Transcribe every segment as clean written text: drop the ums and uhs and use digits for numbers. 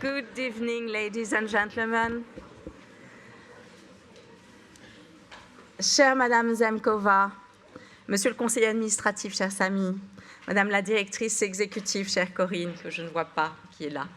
Good evening, ladies and gentlemen. Chère Madame Zhemkova, Monsieur le conseiller administratif, cher Samy, Madame la directrice exécutive, chère Corinne, que je ne vois pas, qui est là.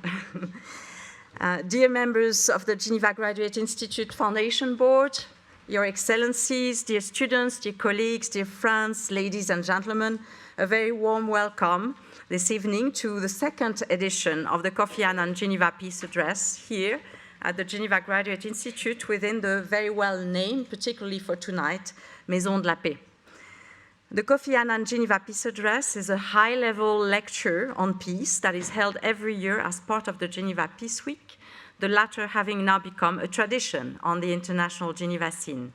Dear members of the Geneva Graduate Institute Foundation Board, Your Excellencies, dear students, dear colleagues, dear friends, ladies and gentlemen, a very warm welcome this evening to the second edition of the Kofi Annan Geneva Peace Address here at the Geneva Graduate Institute within the very well named, particularly for tonight, Maison de la Paix. The Kofi Annan Geneva Peace Address is a high-level lecture on peace that is held every year as part of the Geneva Peace Week, the latter having now become a tradition on the international Geneva scene.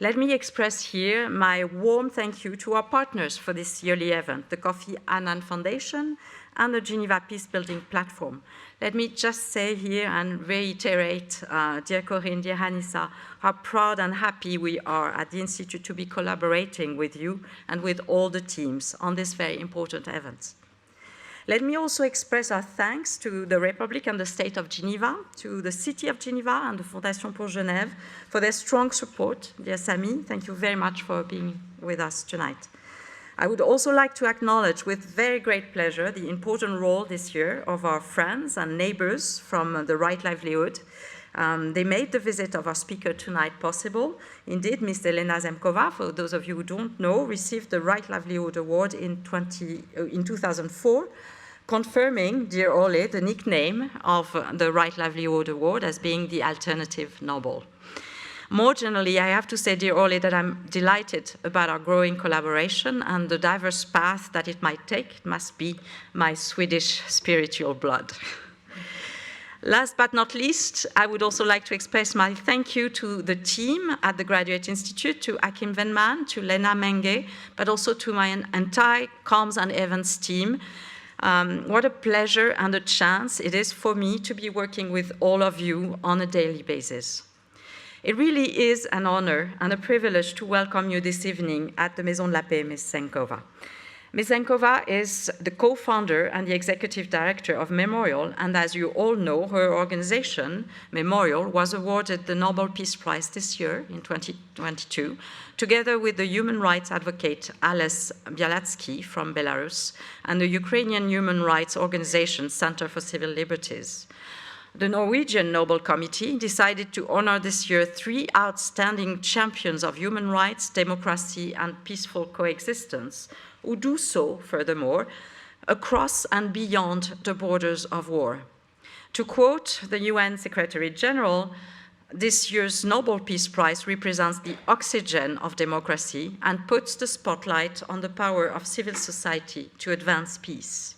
Let me express here my warm thank you to our partners for this yearly event, the Kofi Annan Foundation and the Geneva Peacebuilding Platform. Let me just say here and reiterate, dear Corinne, dear Hanissa, how proud and happy we are at the Institute to be collaborating with you and with all the teams on this very important event. Let me also express our thanks to the Republic and the State of Geneva, to the City of Geneva and the Fondation pour Genève for their strong support. Dear Samy, thank you very much for being with us tonight. I would also like to acknowledge with very great pleasure the important role this year of our friends and neighbors from the Right Livelihood. They made the visit of our speaker tonight possible. Indeed, Ms. Elena Zhemkova, for those of you who don't know, received the Right Livelihood Award in 2004, confirming, dear Ole, the nickname of the Right Livelihood Award as being the alternative Nobel. More generally, I have to say, dear Ole, that I'm delighted about our growing collaboration and the diverse path that it might take. It must be my Swedish spiritual blood. Last but not least, I would also like to express my thank you to the team at the Graduate Institute, to Akim Venman, to Lena Menge, but also to my entire comms and events team. What a pleasure and a chance it is for me to be working with all of you on a daily basis. It really is an honor and a privilege to welcome you this evening at the Maison de la Paix, Ms. Zhemkova. Ms. Zhemkova is the co-founder and the executive director of Memorial, and as you all know, her organization, Memorial, was awarded the Nobel Peace Prize this year, in 2022, together with the human rights advocate Ales Bialiatski from Belarus and the Ukrainian human rights organization Center for Civil Liberties. The Norwegian Nobel Committee decided to honor this year 3 outstanding champions of human rights, democracy, and peaceful coexistence, who do so, furthermore, across and beyond the borders of war. To quote the UN Secretary General, this year's Nobel Peace Prize represents the oxygen of democracy and puts the spotlight on the power of civil society to advance peace.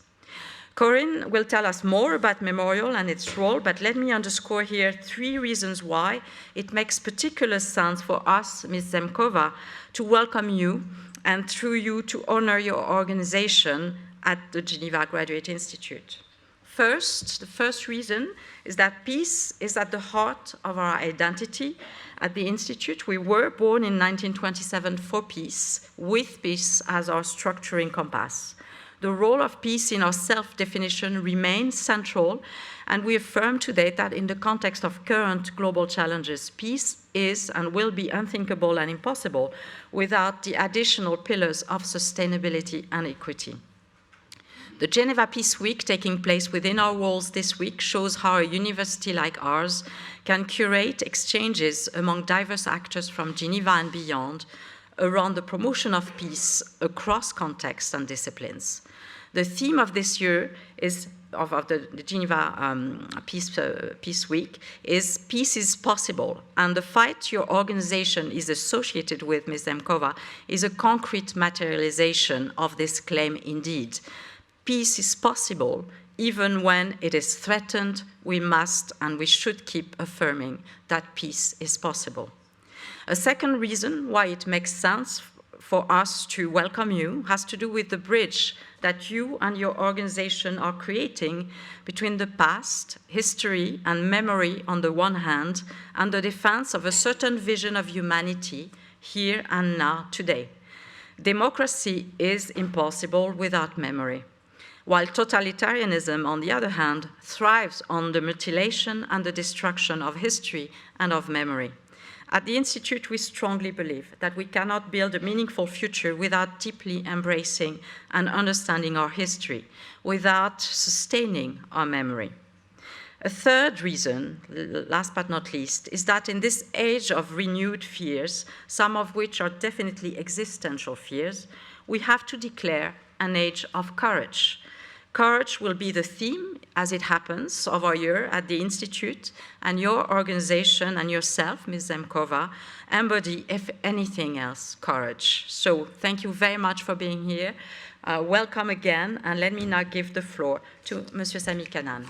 Corinne will tell us more about Memorial and its role, but let me underscore here 3 reasons why it makes particular sense for us, Ms. Zhemkova, to welcome you and through you to honor your organization at the Geneva Graduate Institute. First, the first reason is that peace is at the heart of our identity at the Institute. We were born in 1927 for peace, with peace as our structuring compass. The role of peace in our self-definition remains central, and we affirm today that in the context of current global challenges, peace is and will be unthinkable and impossible without the additional pillars of sustainability and equity. The Geneva Peace Week taking place within our walls this week shows how a university like ours can curate exchanges among diverse actors from Geneva and beyond around the promotion of peace across contexts and disciplines. The theme of this year is of the Geneva Peace Week is Peace is Possible, and the fight your organization is associated with, Ms. Zhemkova, is a concrete materialization of this claim indeed. Peace is possible, even when it is threatened. We must and we should keep affirming that peace is possible. A second reason why it makes sense for us to welcome you has to do with the bridge that you and your organization are creating between the past, history, and memory on the one hand, and the defense of a certain vision of humanity here and now today. Democracy is impossible without memory. while totalitarianism, on the other hand, thrives on the mutilation and the destruction of history and of memory. At the Institute, we strongly believe that we cannot build a meaningful future without deeply embracing and understanding our history, without sustaining our memory. A third reason, last but not least, is that in this age of renewed fears, some of which are definitely existential fears, we have to declare an age of courage. Courage will be the theme, as it happens, of our year at the Institute, and your organization and yourself, Ms. Zhemkova, embody, if anything else, courage. So thank you very much for being here. Welcome again, and let me now give the floor to Monsieur Sami Kanan.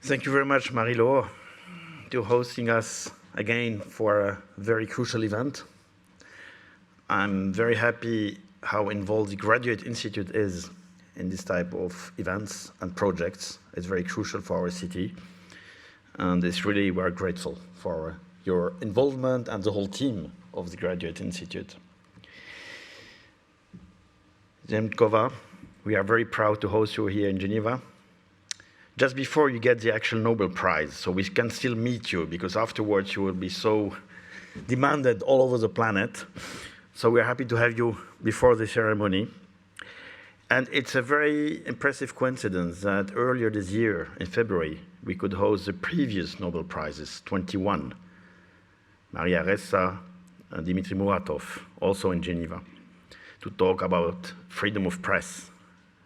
Thank you very much, Marie-Laure, to hosting us again for a very crucial event. I'm very happy how involved the Graduate Institute is in this type of events and projects. It's very crucial for our city. And it's really, we're grateful for your involvement and the whole team of the Graduate Institute. Zhemkova, we are very proud to host you here in Geneva. Just before you get the actual Nobel Prize, so we can still meet you, because afterwards you will be so demanded all over the planet. So we're happy to have you before the ceremony. And it's a very impressive coincidence that earlier this year, in February, we could host the previous Nobel Prizes, 21, Maria Ressa and Dmitry Muratov, also in Geneva, to talk about freedom of press,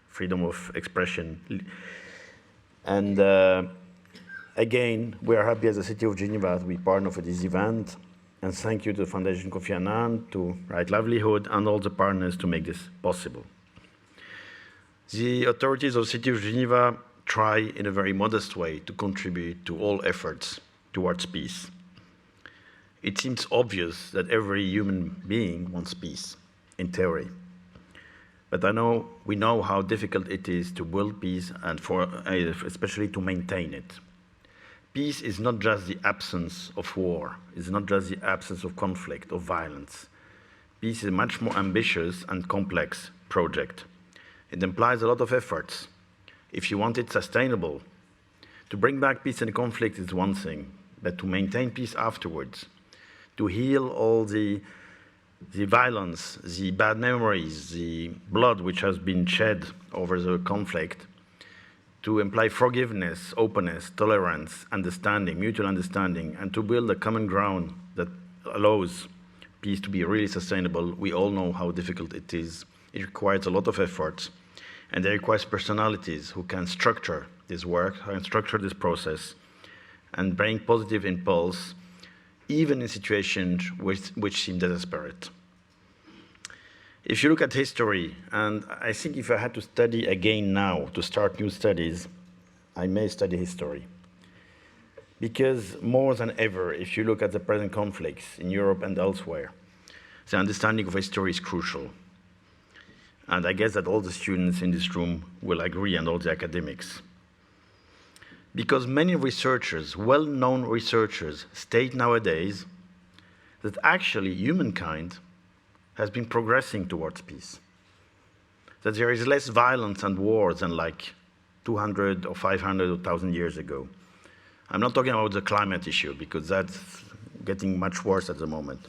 freedom of expression. And again, we are happy as a city of Geneva to be partner for this event. And thank you to the Foundation Kofi Annan, to Right Livelihood, and all the partners to make this possible. The authorities of the city of Geneva try in a very modest way to contribute to all efforts towards peace. It seems obvious that every human being wants peace, in theory. But we know how difficult it is to build peace and especially to maintain it. Peace is not just the absence of war. It's not just the absence of conflict or violence. Peace is a much more ambitious and complex project. It implies a lot of efforts. If you want it sustainable, to bring back peace and conflict is one thing, but to maintain peace afterwards, to heal all the violence, the bad memories, the blood which has been shed over the conflict, to imply forgiveness, openness, tolerance, understanding, mutual understanding, and to build a common ground that allows peace to be really sustainable. We all know how difficult it is. It requires a lot of effort, and it requires personalities who can structure this work, and structure this process, and bring positive impulse, even in situations which seem desperate. If you look at history, and I think if I had to study again now, to start new studies, I may study history. Because more than ever, if you look at the present conflicts in Europe and elsewhere, the understanding of history is crucial. And I guess that all the students in this room will agree, and all the academics. Because many researchers, well-known researchers, state nowadays that actually humankind has been progressing towards peace. That there is less violence and war than like 200 or 500 or 1,000 years ago. I'm not talking about the climate issue, because that's getting much worse at the moment.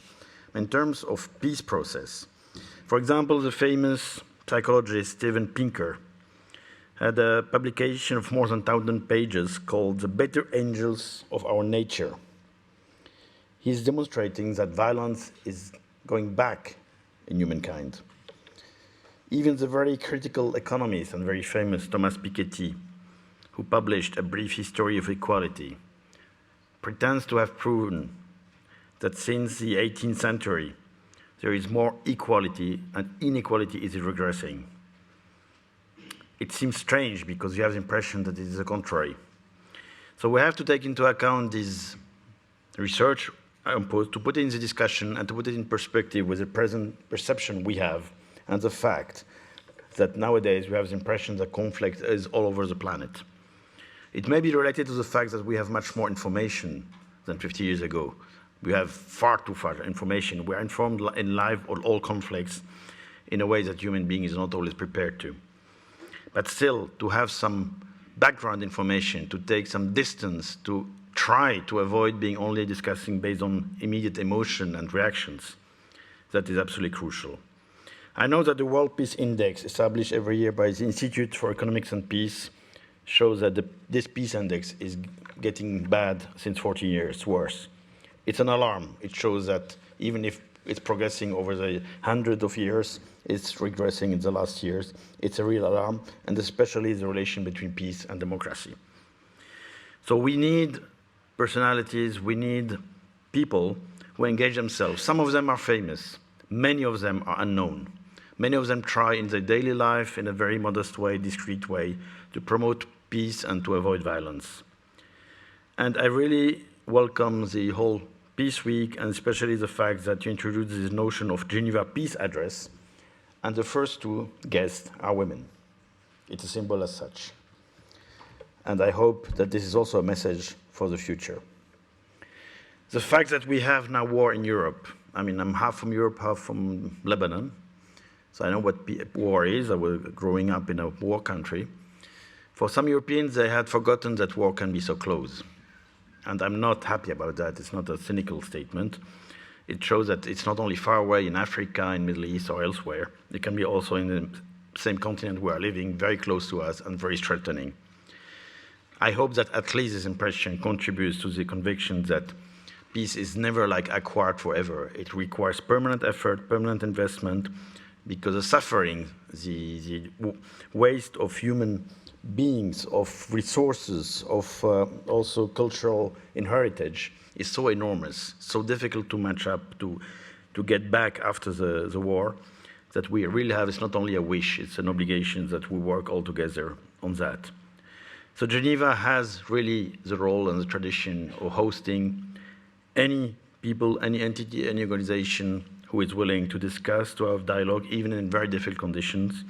In terms of peace process, for example, the famous psychologist Steven Pinker had a publication of more than 1,000 pages called The Better Angels of Our Nature. He's demonstrating that violence is going back in humankind. Even the very critical economist and very famous Thomas Piketty, who published A Brief History of Equality, pretends to have proven that since the 18th century, there is more equality and inequality is regressing. It seems strange because you have the impression that it is the contrary. So we have to take into account this research to put it in the discussion and to put it in perspective with the present perception we have and the fact that nowadays we have the impression that conflict is all over the planet. It may be related to the fact that we have much more information than 50 years ago. We have far too far information. We are informed in live on all conflicts in a way that human being is not always prepared to. But still, to have some background information, to take some distance, to try to avoid being only discussing based on immediate emotion and reactions, that is absolutely crucial. I know that the World Peace Index, established every year by the Institute for Economics and Peace, shows that this peace index is getting bad since 40 years, worse. It's an alarm. It shows that even if it's progressing over the hundreds of years, it's regressing in the last years. It's a real alarm, and especially the relation between peace and democracy. So we need personalities, we need people who engage themselves. Some of them are famous. Many of them are unknown. Many of them try in their daily life, in a very modest way, discreet way, to promote peace and to avoid violence. And I really welcome the whole Peace Week, and especially the fact that you introduced this notion of Geneva Peace Address, and the first two guests are women. It's a symbol as such. And I hope that this is also a message for the future. The fact that we have now war in Europe, I mean, I'm half from Europe, half from Lebanon, so I know what war is. I was growing up in a war country. For some Europeans, they had forgotten that war can be so close. And I'm not happy about that. It's not a cynical statement. It shows that it's not only far away in Africa, in Middle East, or elsewhere. It can be also in the same continent we are living, very close to us and very threatening. I hope that at least this impression contributes to the conviction that peace is never like acquired forever. It requires permanent effort, permanent investment, because the suffering, the waste of human beings, of resources, of also cultural inheritance is so enormous, so difficult to match up, to get back after the war, that we really have, it's not only a wish, it's an obligation that we work all together on that. So Geneva has really the role and the tradition of hosting any people, any entity, any organization who is willing to discuss, to have dialogue, even in very difficult conditions.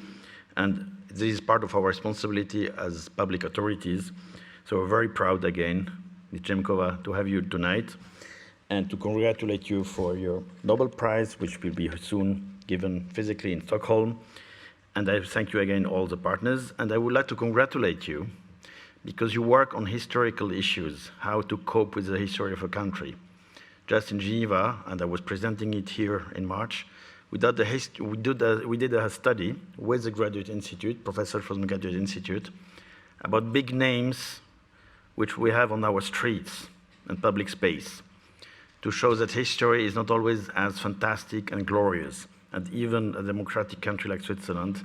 And this is part of our responsibility as public authorities. So we're very proud again, Ms. Zhemkova, to have you tonight and to congratulate you for your Nobel Prize, which will be soon given physically in Stockholm. And I thank you again, all the partners. And I would like to congratulate you because you work on historical issues, how to cope with the history of a country. Just in Geneva, and I was presenting it here in March, we did a study with the Graduate Institute, professors from the Graduate Institute, about big names which we have on our streets and public space, to show that history is not always as fantastic and glorious, and even a democratic country like Switzerland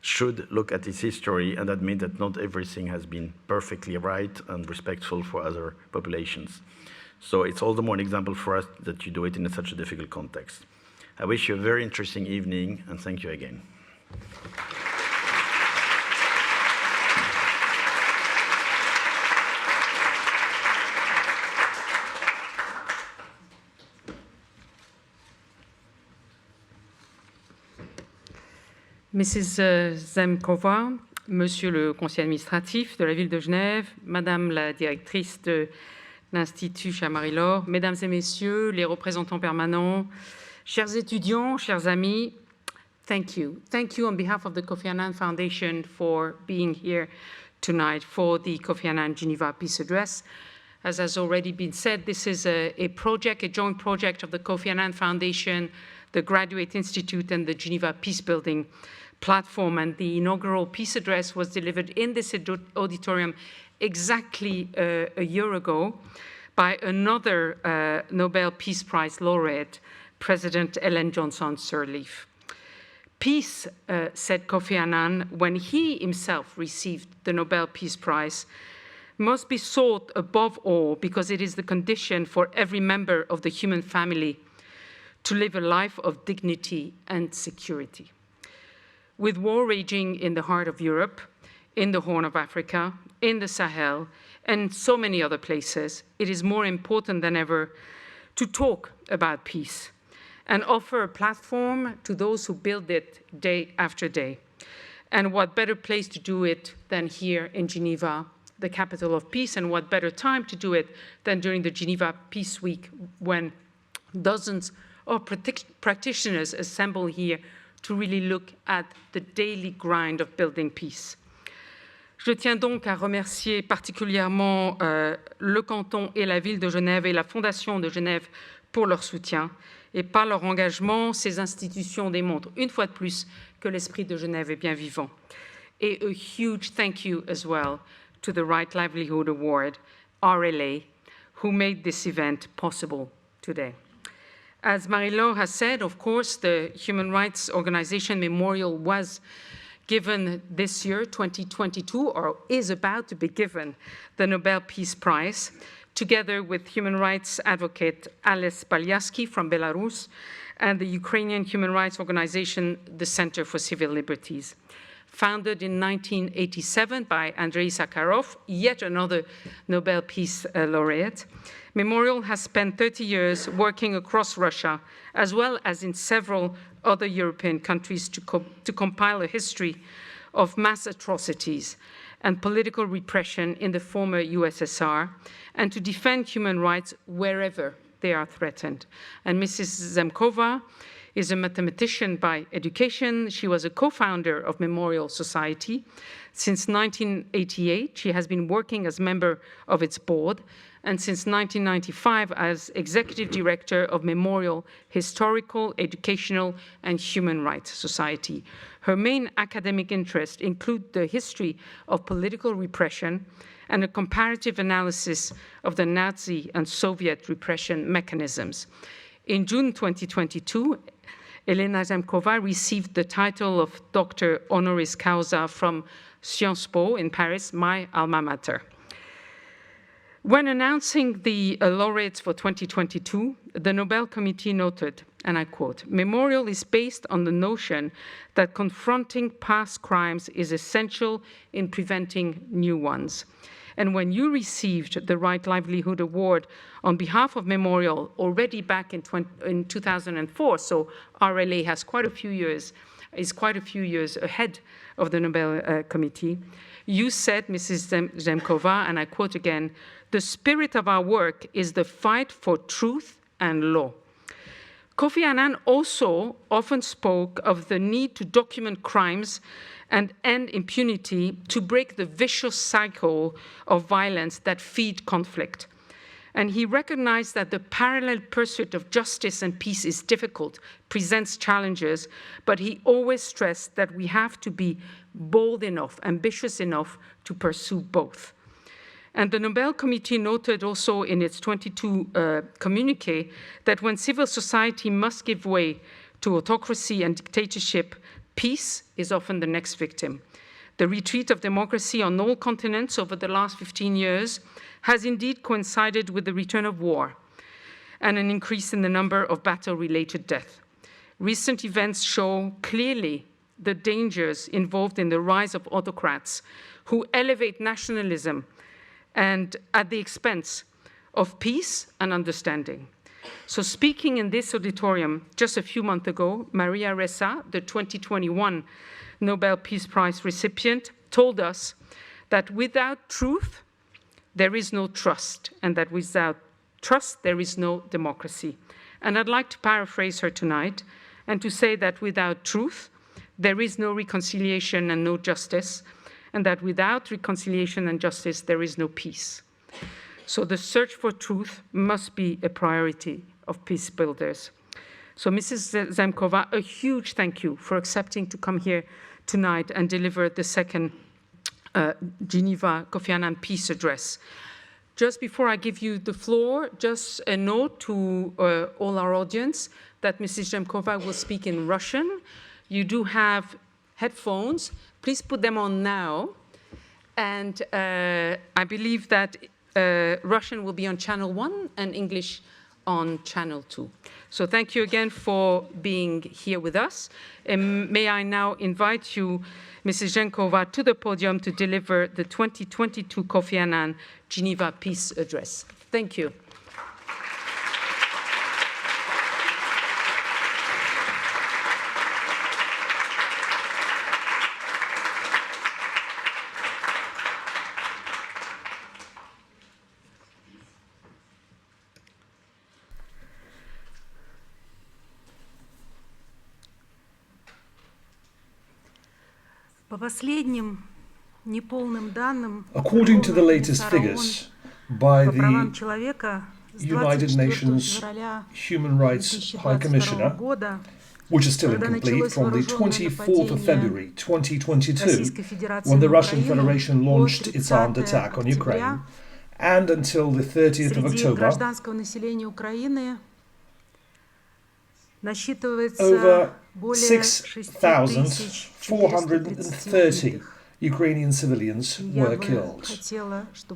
should look at its history and admit that not everything has been perfectly right and respectful for other populations. So it's all the more an example for us that you do it in such a difficult context. I wish you a very interesting evening, and thank you again. Mrs. Zhemkova, Monsieur le conseiller administratif de la ville de Genève, Madame la directrice de l'Institut cher Marie-Laure, Mesdames et Messieurs, les représentants permanents, chers étudiants, chers amis, thank you. Thank you on behalf of the Kofi Annan Foundation for being here tonight for the Kofi Annan Geneva Peace Address. As has already been said, this is a project, a joint project of the Kofi Annan Foundation, the Graduate Institute, and the Geneva Peacebuilding Platform. And the inaugural peace address was delivered in this auditorium exactly a year ago by another Nobel Peace Prize laureate, President Ellen Johnson Sirleaf. Peace, said Kofi Annan, when he himself received the Nobel Peace Prize, must be sought above all because it is the condition for every member of the human family to live a life of dignity and security. With war raging in the heart of Europe, in the Horn of Africa, in the Sahel, and so many other places, it is more important than ever to talk about peace and offer a platform to those who build it day after day. And what better place to do it than here in Geneva the capital of peace, and what better time to do it than during the Geneva Peace Week, when dozens of practitioners assemble here to really look at the daily grind of building peace. Je tiens donc à remercier particulièrement le canton et la ville de Genève et la Fondation de Genève pour leur soutien. Et par leur engagement, ces institutions démontrent une fois de plus que l'esprit de Genève est bien vivant. Et a huge thank you as well to the Right Livelihood Award, RLA, who made this event possible today. As Marie-Laure has said, of course, the Human Rights Organization Memorial was given this year, 2022, or is about to be given the Nobel Peace Prize, together with human rights advocate Ales Bialiatski from Belarus and the Ukrainian human rights organization, the Center for Civil Liberties. Founded in 1987 by Andrei Sakharov, yet another Nobel Peace Laureate, Memorial has spent 30 years working across Russia, as well as in several other European countries, to compile a history of mass atrocities and political repression in the former USSR, and to defend human rights wherever they are threatened. And Mrs. Zhemkova is a mathematician by education. She was a co-founder of Memorial Society. Since 1988, she has been working as member of its board, and since 1995 as executive director of Memorial Historical, Educational, and Human Rights Society. Her main academic interests include the history of political repression and a comparative analysis of the Nazi and Soviet repression mechanisms. In June 2022, Elena Zhemkova received the title of Doctor Honoris Causa from Sciences Po in Paris, my alma mater. When announcing the laureates for 2022, the Nobel Committee noted, and I quote, "Memorial is based on the notion that confronting past crimes is essential in preventing new ones." And when you received the Right Livelihood Award on behalf of Memorial already back in 2004, so RLA has is quite a few years ahead of the Nobel Committee, you said, Mrs. Zhemkova, and I quote again, "The spirit of our work is the fight for truth and law." Kofi Annan also often spoke of the need to document crimes and end impunity to break the vicious cycle of violence that feed conflict. And he recognized that the parallel pursuit of justice and peace is difficult, presents challenges, but he always stressed that we have to be bold enough, ambitious enough to pursue both. And the Nobel Committee noted also in its 22 communiqué that when civil society must give way to autocracy and dictatorship, peace is often the next victim. The retreat of democracy on all continents over the last 15 years has indeed coincided with the return of war and an increase in the number of battle-related deaths. Recent events show clearly the dangers involved in the rise of autocrats who elevate nationalism and at the expense of peace and understanding. So speaking in this auditorium just a few months ago, Maria Ressa, the 2021 Nobel Peace Prize recipient, told us that without truth, there is no trust, and that without trust, there is no democracy. And I'd like to paraphrase her tonight and to say that without truth, there is no reconciliation and no justice, and that without reconciliation and justice, there is no peace. So the search for truth must be a priority of peace builders. So Mrs. Zhemkova, a huge thank you for accepting to come here tonight and deliver the second Geneva Kofi Annan Peace Address. Just before I give you the floor, just a note to all our audience that Mrs. Zhemkova will speak in Russian. You do have headphones. Please put them on now. And I believe that Russian will be on channel 1 and English on channel 2. So thank you again for being here with us. And may I now invite you, Mrs. Zhemkova, to the podium to deliver the 2022 Kofi Annan Geneva Peace Address. Thank you. According to the latest figures by the United Nations Human Rights High Commissioner, which is still incomplete, from the 24th of February 2022, when the Russian Federation launched its armed attack on Ukraine, and until the 30th of October, over 6,430 Ukrainian civilians were killed.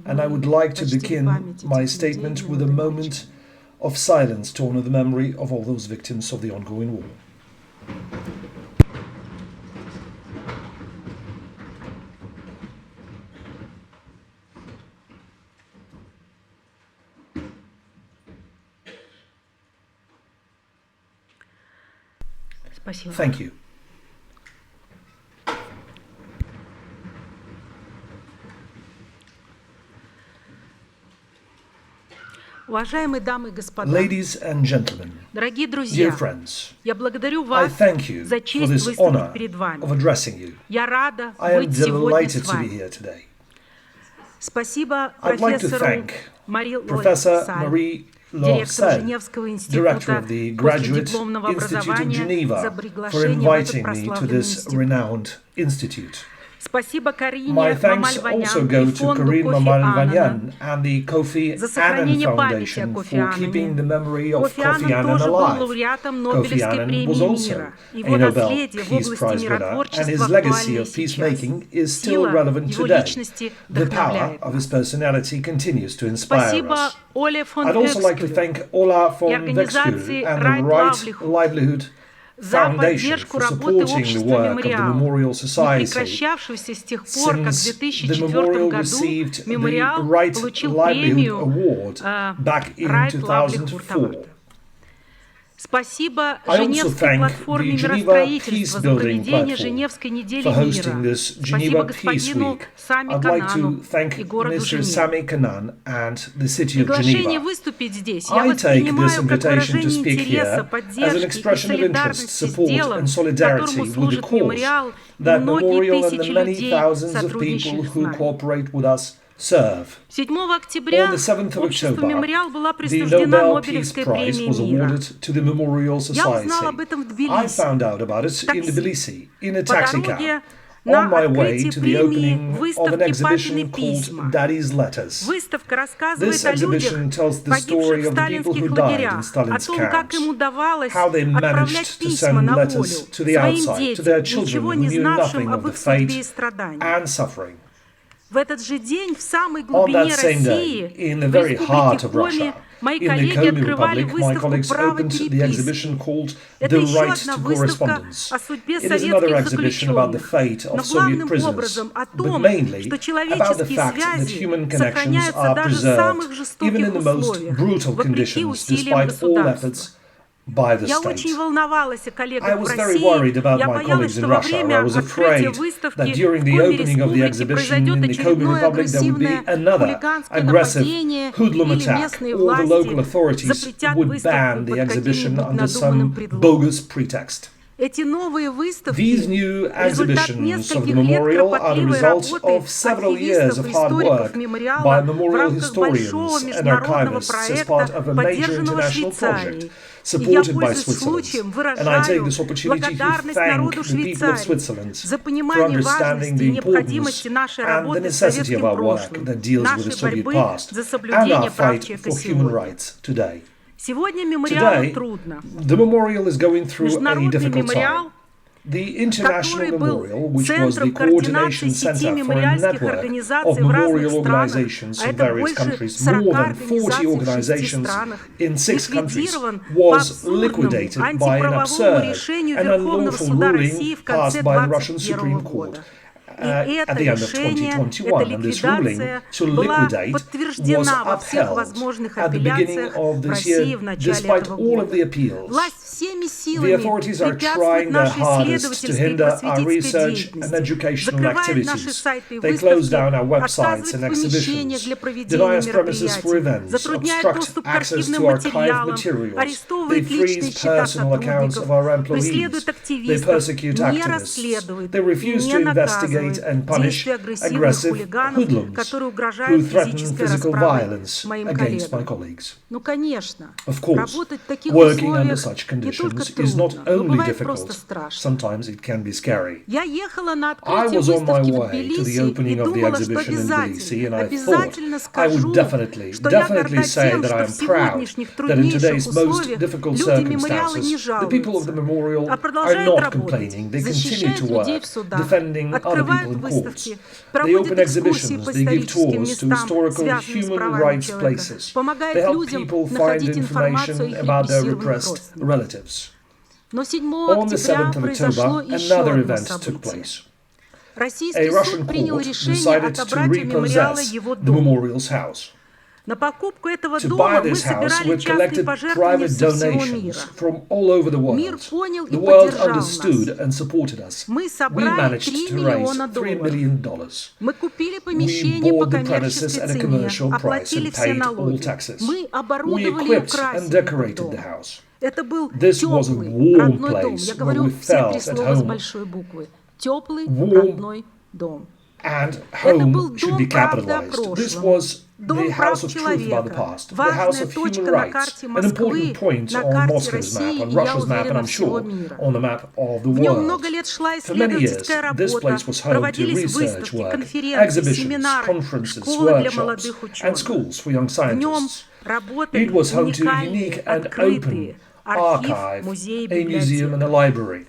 And I would like to begin my statement with a moment of silence to honor the memory of all those victims of the ongoing war. Thank you. Ladies and gentlemen, dear friends, I thank you for this honor of addressing you. I am delighted to be here today. I'd like to thank Professor Marie Laureate, Director of the Graduate Institute in Geneva, for inviting me to this renowned institute. My thanks also go to Karine Mamal-Vanyan and the Kofi Annan Foundation for keeping the memory of Kofi Annan alive. Kofi Annan was also a Nobel Peace Prize winner, and his legacy of peacemaking is still relevant today. The power of his personality continues to inspire us. I'd also like to thank Ola von Vexkul and the Right Livelihood Foundation for supporting the work of the Memorial Society since the Memorial received the Right Livelihood Award back in 2004. I also thank the Geneva Peacebuilding Platform for hosting this Geneva Peace Week. I'd like to thank Mr. Sami Kanan and the city of Geneva. I take this invitation to speak here as an expression of interest, support and solidarity with the cause that Memorial and the many thousands of people who cooperate with us serve. On the 7th of October, the Nobel Peace Prize was awarded to the Memorial Society. I found out about it in Tbilisi, in a taxicab, on my way to the opening of an exhibition called Daddy's Letters. This exhibition tells the story of the people who died in Stalin's camps, how they managed to send letters to the outside, to their children who knew nothing of the fate and suffering. On that same day, in the very heart of Russia, in the Komi Republic, my colleagues opened the exhibition called The Right to Correspondence. It is another exhibition about the fate of Soviet prisoners, but mainly about the fact that human connections are preserved even in the most brutal conditions, despite all efforts by the state. I was very worried about my colleagues in Russia. I was afraid that during the opening of the exhibition in the Komi Republic there would be another aggressive hoodlum attack, or the local authorities would ban the exhibition under some bogus pretext. These new exhibitions of the Memorial are the result of several years of hard work by Memorial historians and archivists as part of a major international project supported by Switzerland. And I take this opportunity to thank the people of Switzerland for understanding the importance and the necessity of our work that deals with the Soviet past and our fight for human rights today. Today, the Memorial is going through a difficult time. The International Memorial, which was the coordination center for a network of memorial organizations in various countries, more than 40 organizations in 6 countries, was liquidated by an absurd and unlawful ruling passed by the Russian Supreme Court at the end of 2021, and this ruling to liquidate was upheld at the beginning of this year, despite all of the appeals. The authorities are trying their hardest to hinder our research and educational activities. They close down our websites and exhibitions, deny us premises for events, obstruct access to archived materials, they freeze personal accounts of our employees, they persecute activists, they refuse to investigate and punish aggressive hoodlums who threaten physical violence against my colleagues. Of course, working under such conditions is not only difficult, sometimes it can be scary. I was on my way to the opening of the exhibition in Tbilisi, and I thought I would definitely say that I am proud that in today's most difficult circumstances, the people of the memorial are not complaining. They continue to work, defending other people in courts. They open exhibitions, they give tours to historical human rights places. They help people find information about their repressed relatives. On the 7th of October, another event took place. A Russian court decided to repossess the memorial's house. To buy this house, we collected private donations from all over the world. The world understood and supported us. We managed to raise $3 million. We bought the premises at a commercial price and paid all taxes. We equipped and decorated the house. This was a warm place where we felt at home. Warm and home should be capitalized. This was the house of truth about the past, the house of human rights, an important point on Moscow's map, on Russia's map, and I'm sure on the map of the world. For many years, this place was home to research work, exhibitions, conferences, workshops, and schools for young scientists. It was home to a unique and open archive, a museum and a library.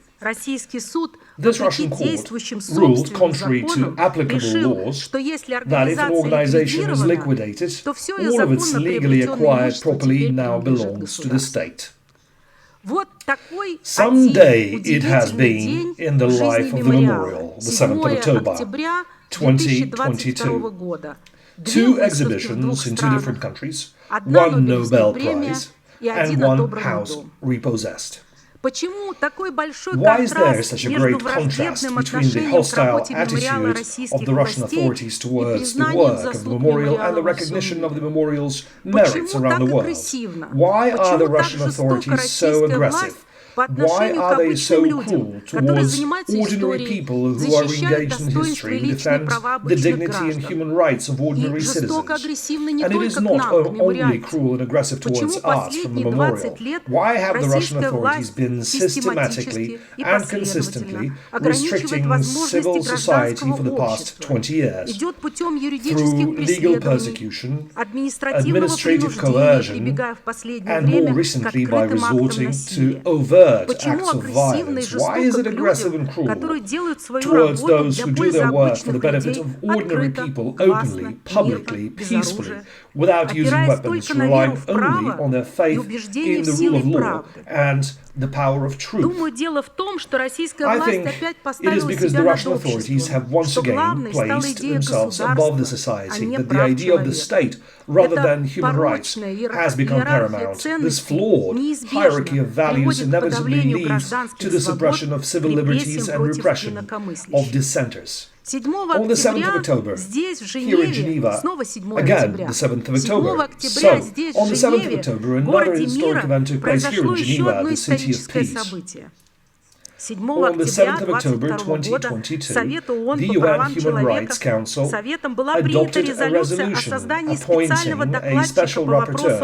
This Russian court ruled, contrary to applicable laws, that if an organization is liquidated, all of its legally acquired property now belongs to the state. Someday it has been in the life of the memorial, the 7th of October, 2022. 2 exhibitions in 2 different countries, 1 Nobel Prize, and 1 house repossessed. Why is there such a great contrast between the hostile attitude of the Russian authorities towards the work of the memorial and the recognition of the memorial's merits around the world? Why are the Russian authorities so aggressive? Why are they so cruel towards ordinary people who are engaged in history to defend the dignity and human rights of ordinary citizens? And it is not only cruel and aggressive towards us from the memorial. Why have the Russian authorities been systematically and consistently restricting civil society for the past 20 years? Through legal persecution, administrative coercion, and more recently by resorting to overt acts of violence. Why is it aggressive and cruel towards those who do their work for the benefit of ordinary people, openly, publicly, peacefully, without using weapons, relying only on their faith in the rule of law and the power of truth? I think it is because the Russian authorities have once again placed themselves above the society, that the idea of the state, rather than human rights, has become paramount. This flawed hierarchy of values inevitably leads to the suppression of civil liberties and repression of dissenters. On the 7th of October, here in Geneva, again the 7th of October. So, on the 7th of October, another historic event took place here in Geneva, the city of peace. On the 7th of October 2022, the UN Human Rights Council adopted a resolution appointing a special rapporteur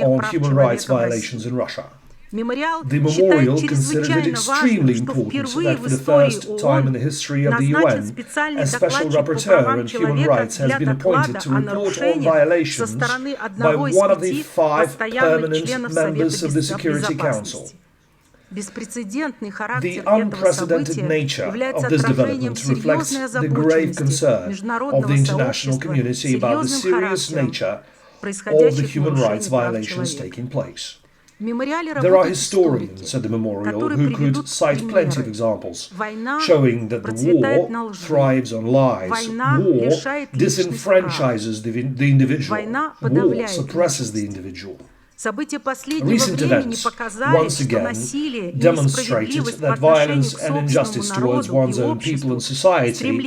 on human rights violations in Russia. The memorial considered it extremely important that for the first time in the history of the UN, a special rapporteur on human rights has been appointed to report on violations by one of the 5 permanent members of the Security Council. The unprecedented nature of this development reflects the grave concern of the international community about the serious nature of the human rights violations taking place. There are historians at the memorial who could cite plenty of examples, showing that the war thrives on lies, war disenfranchises the individual, war suppresses the individual. Recent events once again demonstrated that violence and injustice towards one's own people and society, and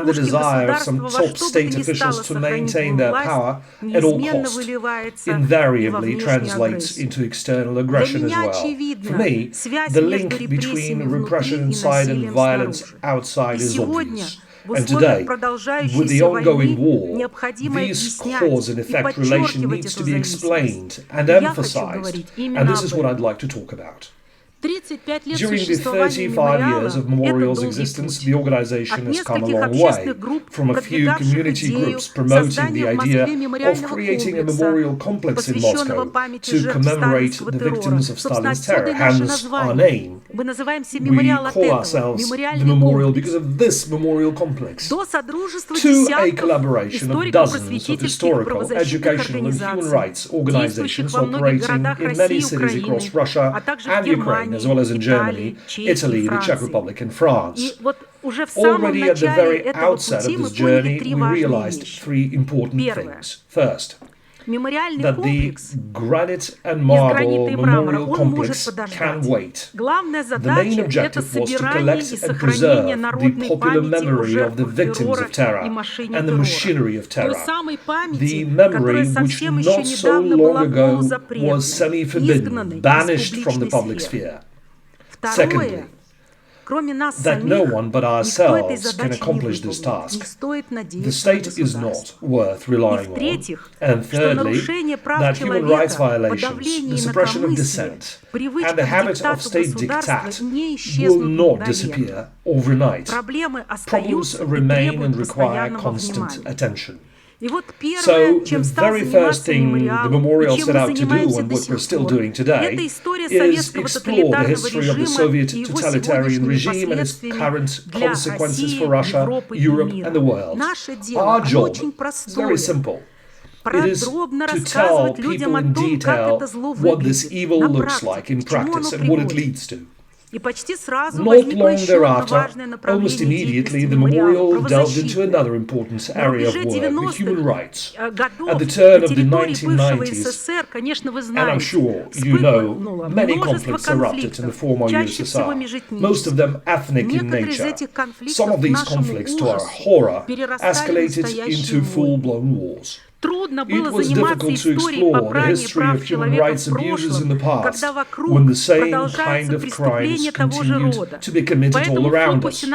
the desire of some top state officials to maintain their power at all costs, invariably translates into external aggression as well. For me, the link between repression inside and violence outside is obvious. And today, with the ongoing war, this cause and effect relation needs to be explained and emphasized, and this is what I'd like to talk about. During the 35 years of Memorial's existence, the organization has come a long way, from a few community groups promoting the idea of creating a memorial complex in Moscow to commemorate the victims of Stalin's terror, hence our name. We call ourselves the Memorial because of this memorial complex, to a collaboration of dozens of historical, educational and human rights organizations operating in many cities across Russia and Ukraine, as well as in Germany, Italy, the Czech Republic and France. Already at the very outset of this journey, we realized three important things. First, that the granite and marble memorial complex can wait. The main objective was to collect and preserve the popular memory of the victims of terror and the machinery of terror. The memory which not so long ago was semi-forbidden, banished from the public sphere. Secondly, that no one but ourselves can accomplish this task. The state is not worth relying on. And thirdly, that human rights violations, the suppression of dissent, and the habit of state diktat will not disappear overnight. Problems remain and require constant attention. So, the very first thing the memorial set out to do, and what we're still doing today, is explore the history of the Soviet totalitarian regime and its current consequences for Russia, Europe and the world. Our job is very simple. It is to tell people in detail what this evil looks like in practice and what it leads to. Not long thereafter, almost immediately, the memorial delved into another important area of work, the human rights. At the turn of the 1990s, and I'm sure you know, many conflicts erupted in the former USSR, most of them ethnic in nature. Some of these conflicts, to our horror, escalated into full-blown wars. It was difficult to explore the history of human rights abuses in the past, when the same kind of crimes continued to be committed all around us. We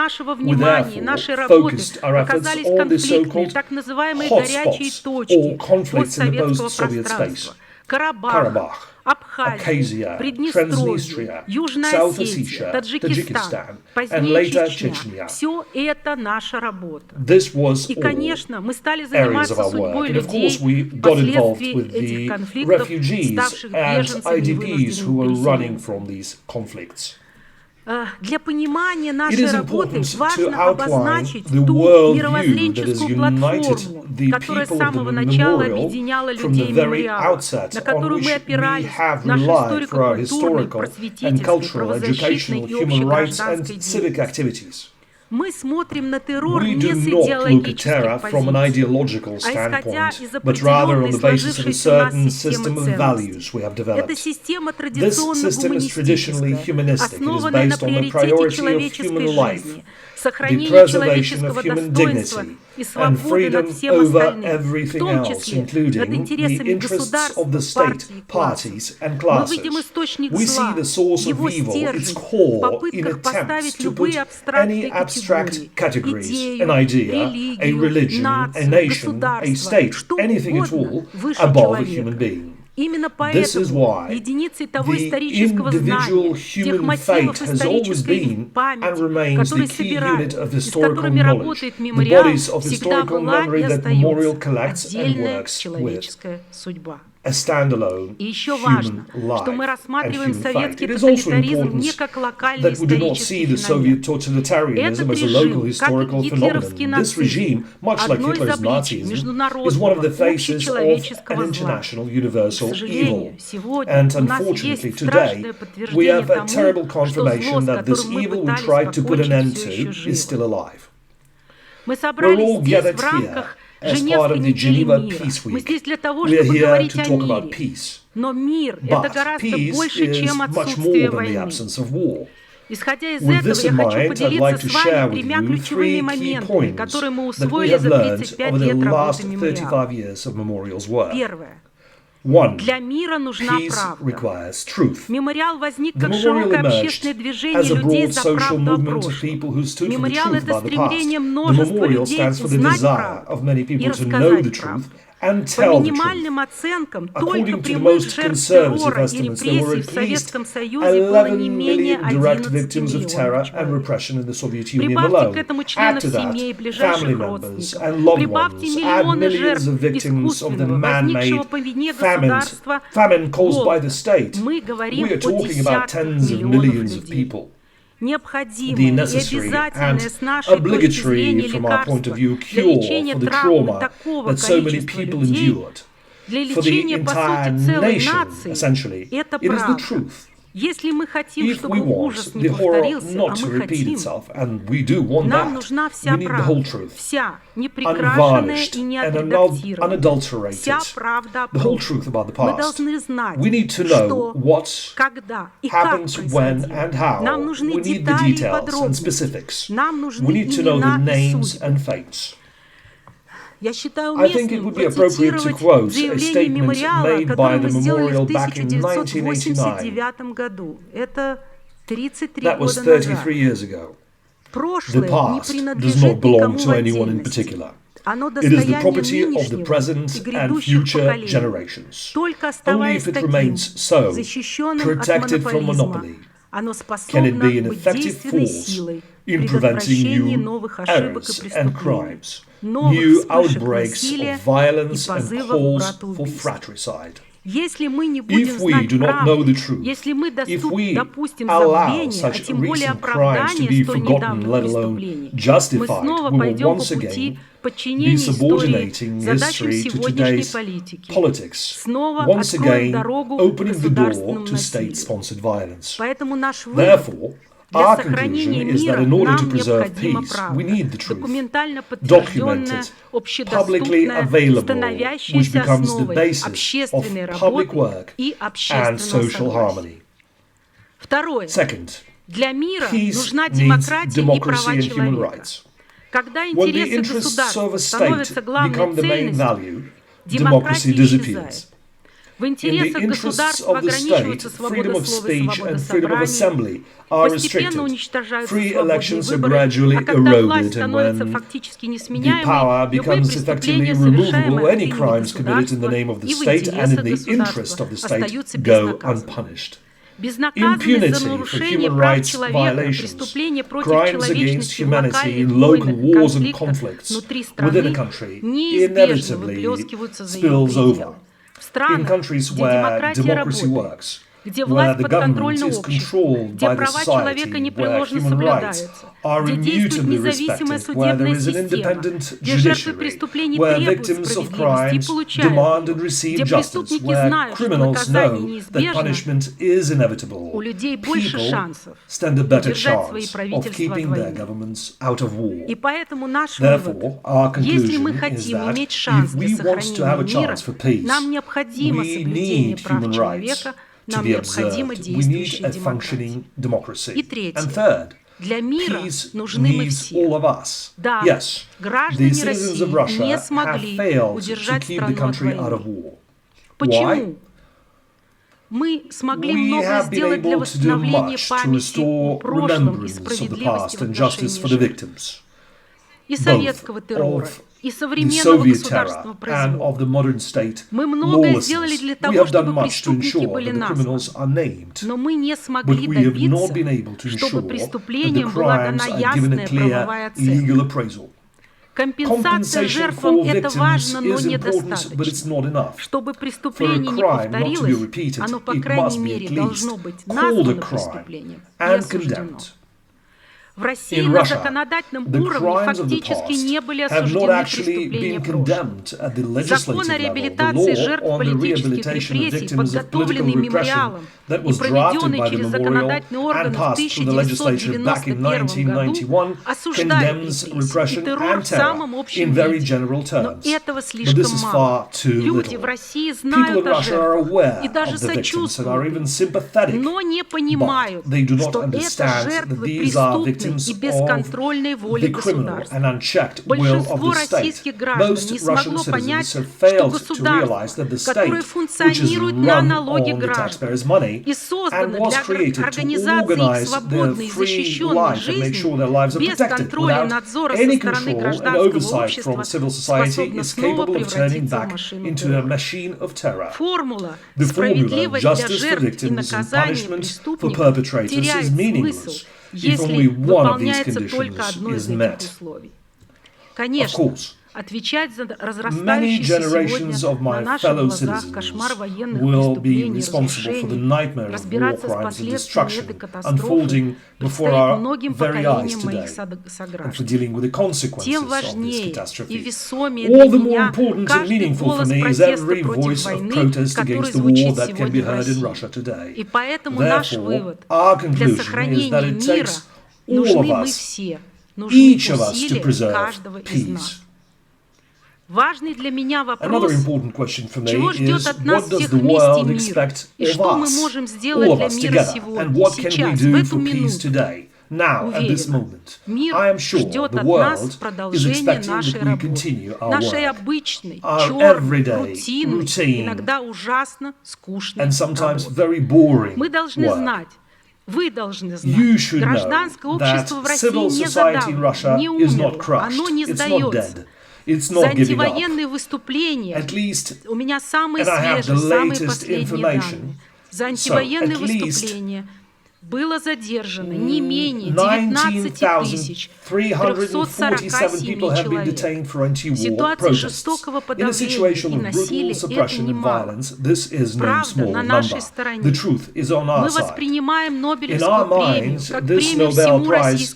therefore focused our efforts on the so-called hotspots, or conflicts in the post-Soviet space. Karabakh, Abkhazia, Transnistria, South Ossetia, Tajikistan, and later Chechnya. This was all areas of our work. And of course, we got involved with the refugees and IDPs who were running from these conflicts. It is important to outline the worldview that has united the people of the memorial from the very outset, on which we have relied for our historical and cultural, educational, human rights and civic activities. We do not look at terror from an ideological standpoint, but rather on the basis of a certain system of values we have developed. This system is traditionally humanistic. It is based on the priority of human life, the preservation of human dignity, and freedom over everything else, including the interests of the state, parties, and classes. We see the source of evil, its core, in attempts to put any abstract categories, an idea, a religion, a nation, a state, anything at all, above a human being. This is why the individual human fate has always been and remains the key unit of historical knowledge, the bodies of historical memory that Memorial collects and works with. A standalone human life and human fate. It is also important that we do not see the Soviet totalitarianism as a local historical phenomenon. This regime, much like Hitler's Nazism, is one of the faces of an international universal evil. And unfortunately today, we have a terrible confirmation that this evil we tried to put an end to is still alive. We're all gathered here as part of the Geneva Peace Week. We are here to talk about peace. But peace is much more than the absence of war. With this in mind, I'd like to share with you three key points that we have learned over the last 35 years of Memorial's work. One, peace requires truth. The Memorial emerged as a broad social movement of people who stood for the truth about the past. The Memorial stands for the desire of many people to know the truth and tell the truth. According to the most conservative estimates, there were at least 11 million direct victims of terror and repression in the Soviet Union alone. Add to that family members and loved ones, add millions of victims of the man-made famine caused by the state. We are talking about tens of millions of people. The necessary and obligatory, from our point of view, cure for the trauma that so many people endured. For the entire nation, essentially, it is the truth. If we want the horror not to repeat itself, and we do want that, we need the whole truth, unvarnished and unadulterated, the whole truth about the past. We need to know what happens, when and how. We need the details and specifics. We need to know the names and fates. I think it would be appropriate to quote a statement made by the Memorial back in 1989. That was 33 years ago. The past does not belong to anyone in particular. It is the property of the present and future generations. Only if it remains so, protected from monopoly, can it be an effective force in preventing new errors and crimes, new outbreaks of violence and calls for fratricide. If we do not know the truth, if we allow such recent crimes to be forgotten, let alone justified, we will once again be subordinating history to today's politics, once again opening the door to state-sponsored violence. Therefore, our conclusion is that in order to preserve peace, we need the truth, documented, publicly available, which becomes the basis of public work and social harmony. Second, peace needs democracy and human rights. When the interests of a state become the main value, democracy disappears. In the interests of the state, freedom of speech and freedom of assembly are restricted. Free elections are gradually eroded, and when the power becomes effectively removable, any crimes committed in the name of the state and in the interest of the state go unpunished. Impunity for human rights violations, crimes against humanity in local wars and conflicts within a country inevitably spills over. In countries where democracy works, where the government is controlled by the society, where human rights are immutably respected, where there is an independent judiciary, where victims of crimes demand and receive justice, where criminals know that punishment is inevitable, people stand a better chance of keeping their governments out of war. Therefore, our conclusion is that if we want to have a chance for peace, we need human rights to be observed. We need a functioning democracy. And third, peace needs all of us. Yes, the citizens of Russia have failed to keep the country out of war. Why? We have been able to do much to restore remembrance of the past and justice for the victims, both of the Soviet terror and of the modern state lawlessness. We have done much to ensure that the criminals are named, but we have not been able to ensure that the crimes are given a clear legal appraisal. Compensation for victims is important, but it's not enough. For a crime not to be repeated, it must be at least called a crime and condemned. in Russia, the crimes of the past have not actually been condemned at the legislative level. The law on the rehabilitation of victims of political repression that was drafted by the memorial and passed through the legislature back in 1991 condemns repression and terror in very general terms. But this is far too little. People in Russia are aware of the victims and are even sympathetic, but they do not understand that these are victims of the criminal and unchecked will of the state. Most Russian citizens have failed to realize that the state, which is run on the taxpayers' money and was created to organize their free life and make sure their lives are protected without any control and oversight from civil society, is capable of turning back into a machine of terror. The formula, justice for victims and punishment for perpetrators, is meaningless if only one of these conditions is met. Of course, many generations of my fellow citizens will be responsible for the nightmare of war crimes and destruction unfolding before our very eyes today, and for dealing with the consequences of this catastrophe. All the more important and meaningful for me is every voice of protest against the war that can be heard in Russia today. Therefore, our conclusion is that it takes all of us, each of us, to preserve peace. Another important question for me is, what does the world expect of us, all of us together, and what can we do for peace today, now, at this moment? I am sure the world is expecting that we continue our work, our everyday, routine, and sometimes very boring work. You should know that civil society in Russia is not crushed, it's not dead. It's not giving up. At least, and I have the latest information, so at least 19,347 people have been detained for anti-war protests. In a situation of brutal suppression and violence, this is no small number. The truth is on our side. In our minds, this Nobel Prize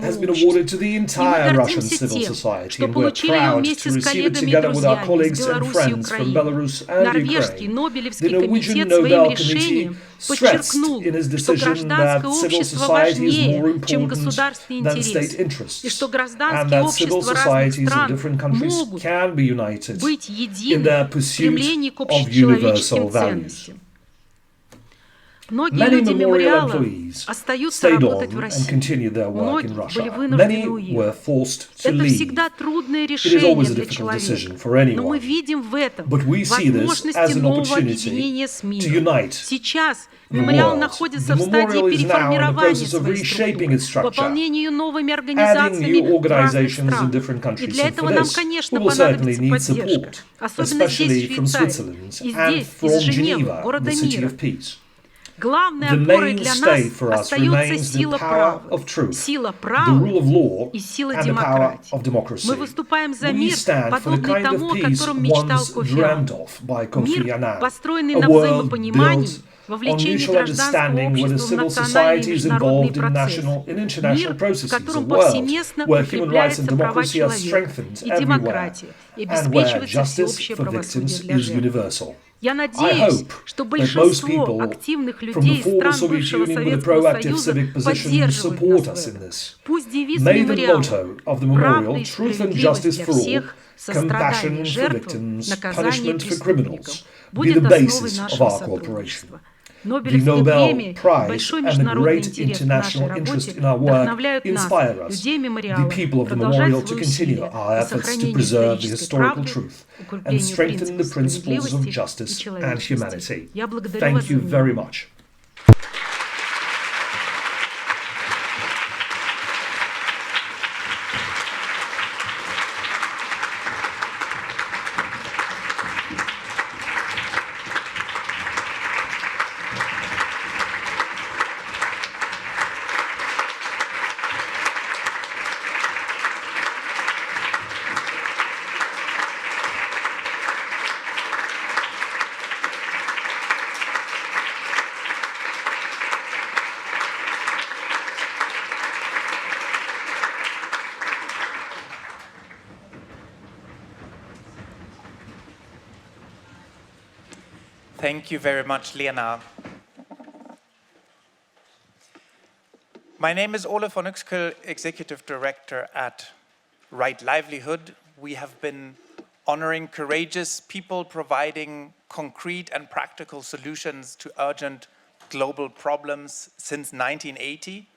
has been awarded to the entire Russian civil society, and we're proud to receive it together with our colleagues and friends from Belarus and Ukraine. The Norwegian Nobel Committee stressed in his decision that civil society is more important than state interests, and that civil societies in different countries can be united in their pursuit of universal values. Many memorial employees stayed on and continued their work in Russia. Many were forced to leave. It is always a difficult decision for anyone, but we see this as an opportunity to unite the world. The memorial is now in the process of reshaping its structure, adding new organizations in different countries, and for this we will certainly need support, especially from Switzerland and from Geneva, the city of peace. The mainstay for us remains the power of truth, the rule of law, and the power of democracy. We stand for the kind of peace once dreamt of by Kofi Annan, a world built on mutual understanding where the civil society is involved in national and international processes, a world where human rights and democracy are strengthened everywhere, and where justice for victims is universal. I hope that most people from the former Soviet Union with a proactive civic position support us in this. May the motto of the memorial, truth and justice for all, compassion for victims, punishment for criminals, be the basis of our cooperation. The Nobel Prize and the great international interest in our work inspire us, the people of the memorial, to continue our efforts to preserve the historical truth and strengthen the principles of justice and humanity. Thank you very much. Thank you very much, Lena. My name is Ole von Uxküll, Executive Director at Right Livelihood. We have been honoring courageous people providing concrete and practical solutions to urgent global problems since 1980.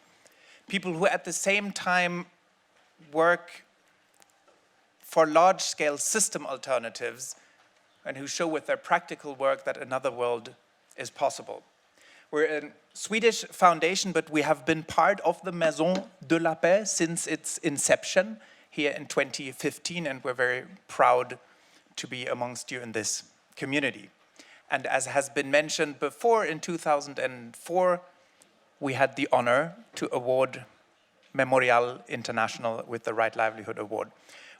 People who at the same time work for large-scale system alternatives and who show with their practical work that another world is possible. We're a Swedish foundation, but we have been part of the Maison de la Paix since its inception here in 2015, and we're very proud to be amongst you in this community. And as has been mentioned before, in 2004, we had the honor to award Memorial International with the Right Livelihood Award.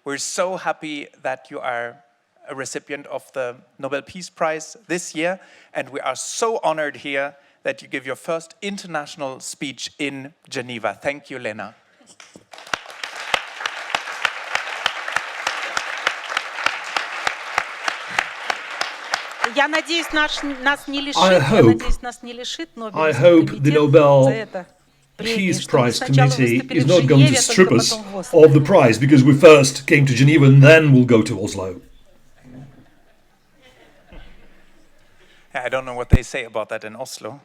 We're so happy that you are a recipient of the Nobel Peace Prize this year, and we are so honored here that you give your first international speech in Geneva. Thank you, Lena. I hope the Nobel Peace Prize Committee is not going to strip us of the prize because we first came to Geneva and then we'll go to Oslo. I don't know what they say about that in Oslo.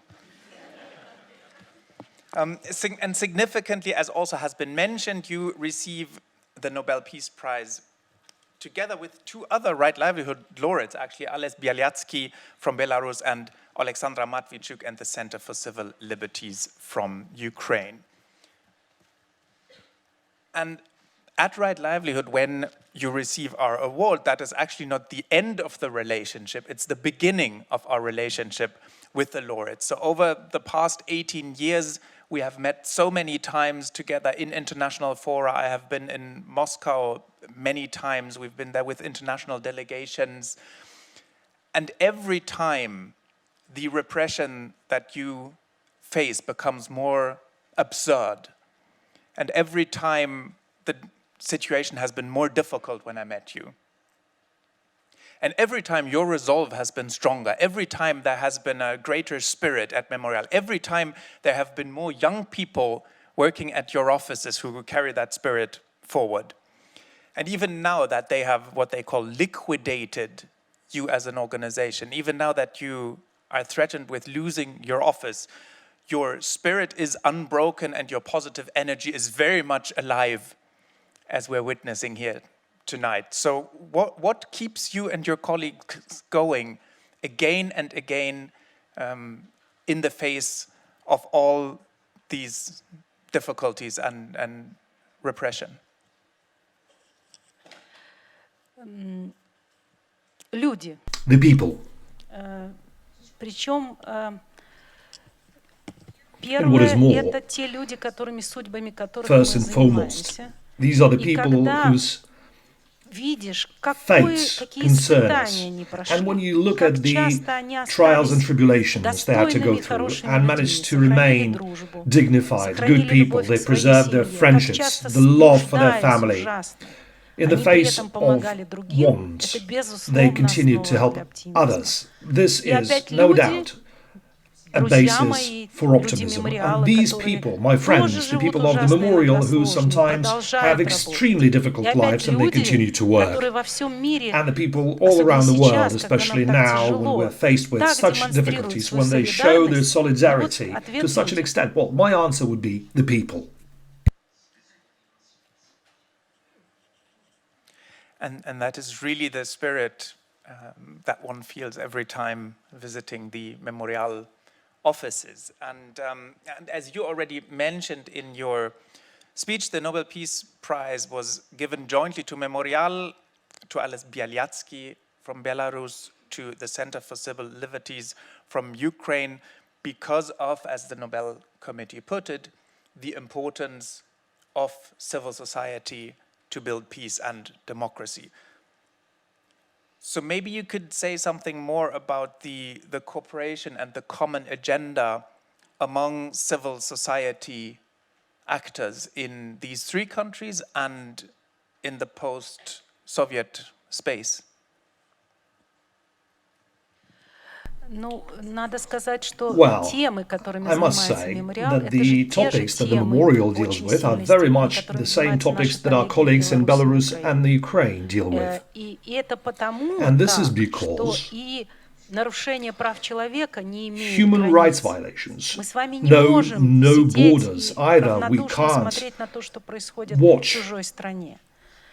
And significantly, as also has been mentioned, you receive the Nobel Peace Prize together with two other Right Livelihood laureates, actually, Ales Bialiatski from Belarus and Alexandra Matvichuk and the Center for Civil Liberties from Ukraine. And at Right Livelihood, when you receive our award, that is actually not the end of the relationship, it's the beginning of our relationship with the laureates. So over the past 18 years, we have met so many times together in international fora. I have been in Moscow many times. We've been there with international delegations. And every time the repression that you face becomes more absurd. And every time the situation has been more difficult when I met you. And every time your resolve has been stronger, every time there has been a greater spirit at Memorial, every time there have been more young people working at your offices who carry that spirit forward. And even now that they have what they call liquidated you as an organization, even now that you are threatened with losing your office, your spirit is unbroken and your positive energy is very much alive, as we're witnessing here tonight. So what keeps you and your colleagues going again and again in the face of all these difficulties and repression? Люди. The people. Причем первое это те люди, которыми судьбами которых First мы and foremost, занимаемся. these are the people whose fates concern us. And when you look at the trials and tribulations they had to go through and managed to remain dignified, good people, they preserved their friendships, the love for their family. In the face of want, they continued to help others. This is, no doubt, a basis for optimism. And these people, my friends, the people of the memorial who sometimes have extremely difficult lives and they continue to work. And the people all around the world, especially now when we're faced with such difficulties, when they show their solidarity to such an extent, well, my answer would be the people. And that is really the spirit that one feels every time visiting the Memorial offices. And as you already mentioned in your speech, the Nobel Peace Prize was given jointly to Memorial, to Ales Bialiatski from Belarus, to the Center for Civil Liberties from Ukraine, because of, as the Nobel Committee put it, the importance of civil society to build peace and democracy. So maybe you could say something more about the cooperation and the common agenda among civil society actors in these three countries and in the post-Soviet space. Well, I must say that the topics that the memorial deals with are very much the same topics that our colleagues in Belarus and the Ukraine deal with. And this is because human rights violations know no borders either. We can't watch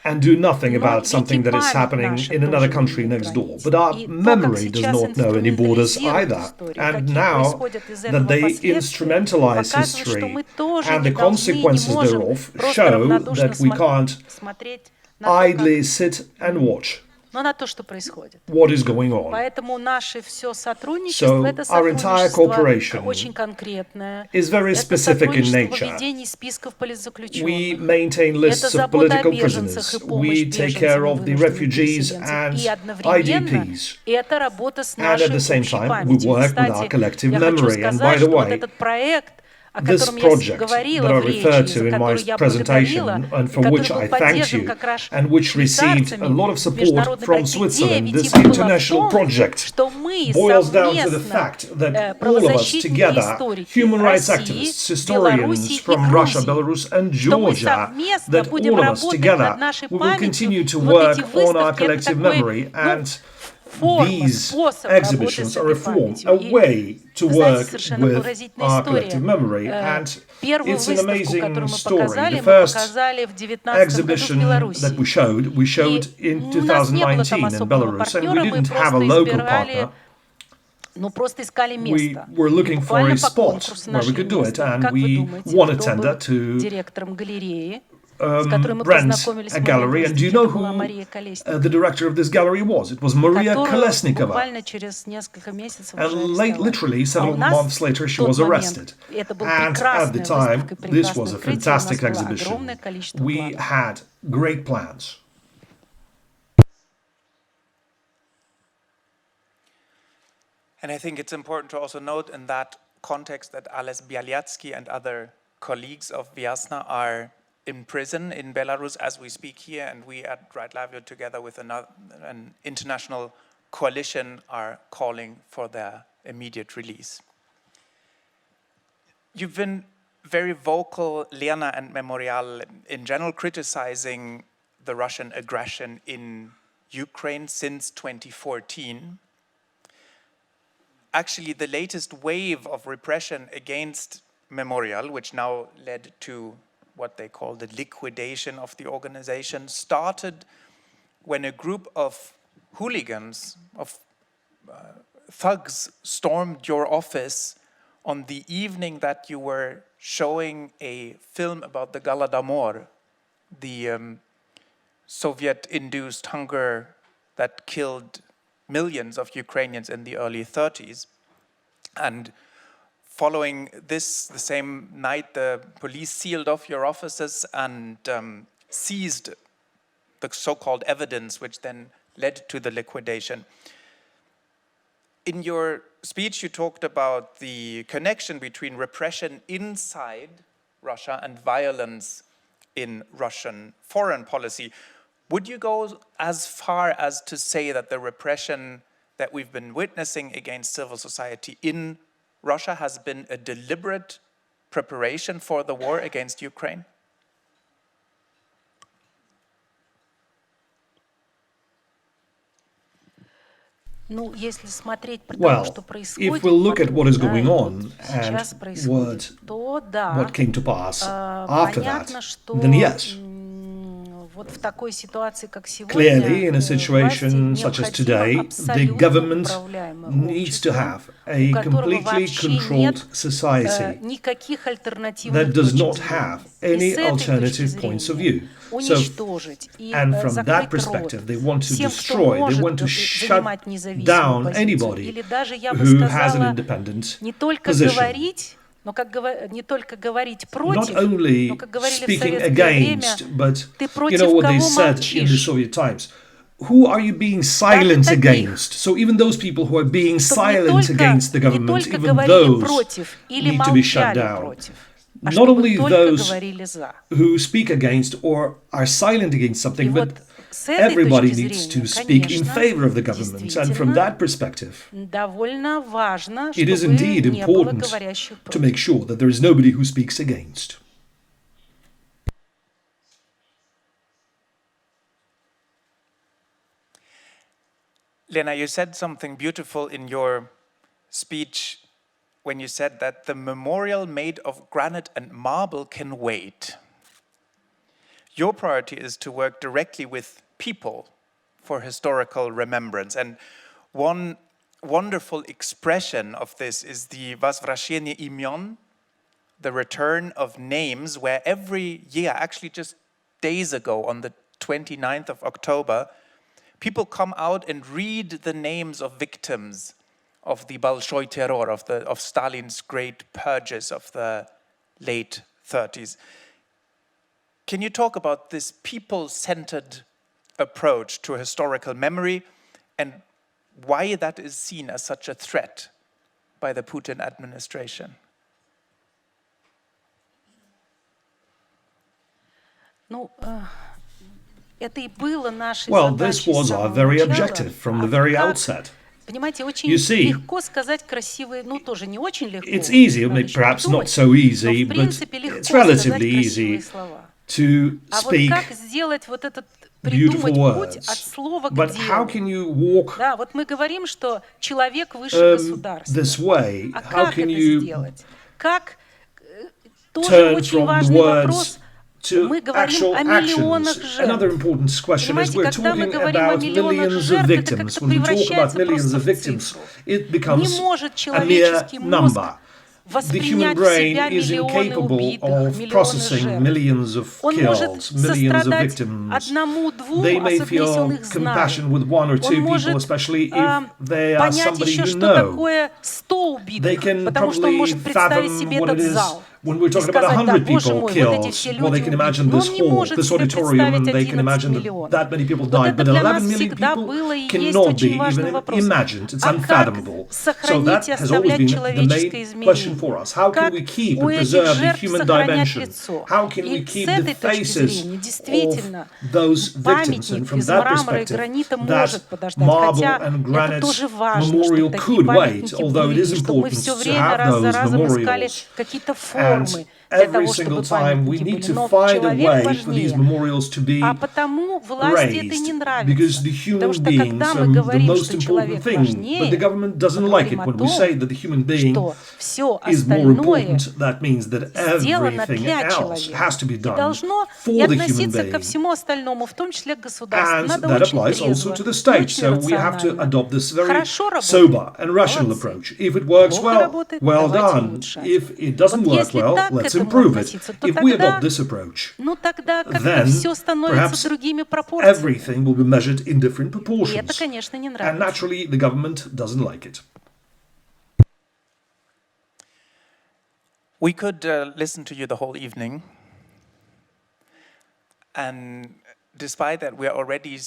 and do nothing about something that is happening in another country next door. But our memory does not know any borders either. And now that they instrumentalize history and the consequences thereof show that we can't idly sit and watch what is going on. So our entire cooperation is very specific in nature. We maintain lists of political prisoners. We take care of the refugees and IDPs. And at the same time, we work with our collective memory. And by the way, this project that I referred to in my presentation, and for which I thank you, and which received a lot of support from Switzerland, this international project boils down to the fact that all of us together, human rights activists, historians from Russia, Belarus and Georgia, that all of us together, we will continue to work on our collective memory, and these exhibitions are a form, a way to work with our collective memory, and it's an amazing story. The first exhibition that we showed in 2019 in Belarus, and we didn't have a local partner. We were looking for a spot where we could do it, and we won a tender to rent a gallery. And do you know who the director of this gallery was? It was Maria Kolesnikova. And literally several months later she was arrested. And at the time, this was a fantastic exhibition. We had great plans. And I think it's important to also note in that context that Ales Bialiatski and other colleagues of Vyazna are in prison in Belarus as we speak here, and we at Right Livelihood, together with an international coalition, are calling for their immediate release. You've been very vocal, Lena and Memorial, in general, criticizing the Russian aggression in Ukraine since 2014. Actually, the latest wave of repression against Memorial, which now led to what they call the liquidation of the organization, started when a group of hooligans, of thugs, stormed your office on the evening that you were showing a film about the Galadomor, the Soviet-induced hunger that killed millions of Ukrainians in the early 30s. And following this, the same night, the police sealed off your offices and seized the so-called evidence, which then led to the liquidation. In your speech, you talked about the connection between repression inside Russia and violence in Russian foreign policy. Would you go as far as to say that the repression that we've been witnessing against civil society in Russia has been a deliberate preparation for the war against Ukraine? Well, if we look at what is going on and what came to pass after that, then yes. Clearly, in a situation such as today, the government needs to have a completely controlled society that does not have any alternative points of view. So, and from that perspective, they want to destroy, they want to shut down anybody who has an independent position. Not only speaking against, but you know what they said in the Soviet times. Who are you being silent against? So even those people who are being silent against the government, even those need to be shut down. Not only those who speak against or are silent against something, but everybody needs to speak in favor of the government, and from that perspective, it is indeed important to make sure that there is nobody who speaks against. Lena, you said something beautiful in your speech when you said that the memorial made of granite and marble can wait. Your priority is to work directly with people for historical remembrance. And one wonderful expression of this is the Возвращение имен, the return of names, where every year, actually just days ago on the 29th of October, people come out and read the names of victims of the Bolshoi terror, of Stalin's great purges of the late 30s. Can you talk about this people-centered approach to historical memory and why that is seen as such a threat by the Putin administration? Well, this was our very objective from the very outset. You see, it's easy, perhaps not so easy, but it's relatively easy to speak beautiful words. But how can you walk this way? How can you turn from the words to actual actions? Another important question is we're talking about millions of victims. When we talk about millions of victims, it becomes a mere number. The human brain is incapable of processing millions of kills, millions of victims. They may feel compassion with one or two people, especially if they are somebody you know. They can probably fathom what it is when we're talking about 100 people killed. Well, they can imagine this hall, this auditorium, and they can imagine that many people died. But 11 million people cannot be even imagined. It's unfathomable. So that has always been the main question for us. How can we keep and preserve the human dimension? How can we keep the faces of those victims? And from that perspective, that marble and granite memorial could wait, although it is important to have those memorials. And every single time we need to find a way for these memorials to be raised, because the human beings are the most important thing. But the government doesn't like it when we say that the human being is more important. That means that everything else has to be done for the human being. And that applies also to the state. So we have to adopt this very sober and rational approach. If it works well, well done. If it doesn't work well, let's improve it. If we adopt this approach, then perhaps everything will be measured in different proportions. And naturally, the government doesn't like it. We could listen to you the whole evening. And despite that, we are already...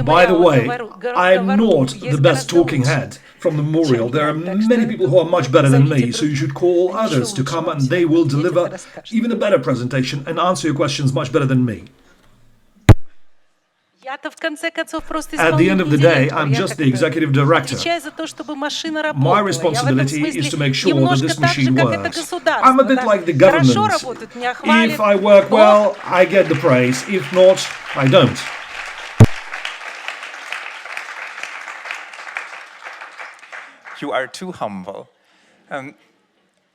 By the way, I am not the best talking head from the memorial. There are many people who are much better than me, so you should call others to come and they will deliver even a better presentation and answer your questions much better than me. At the end of the day, I'm just the executive director. My responsibility is to make sure that this machine works. I'm a bit like the government. If I work well, I get the praise. If not, I don't. You are too humble.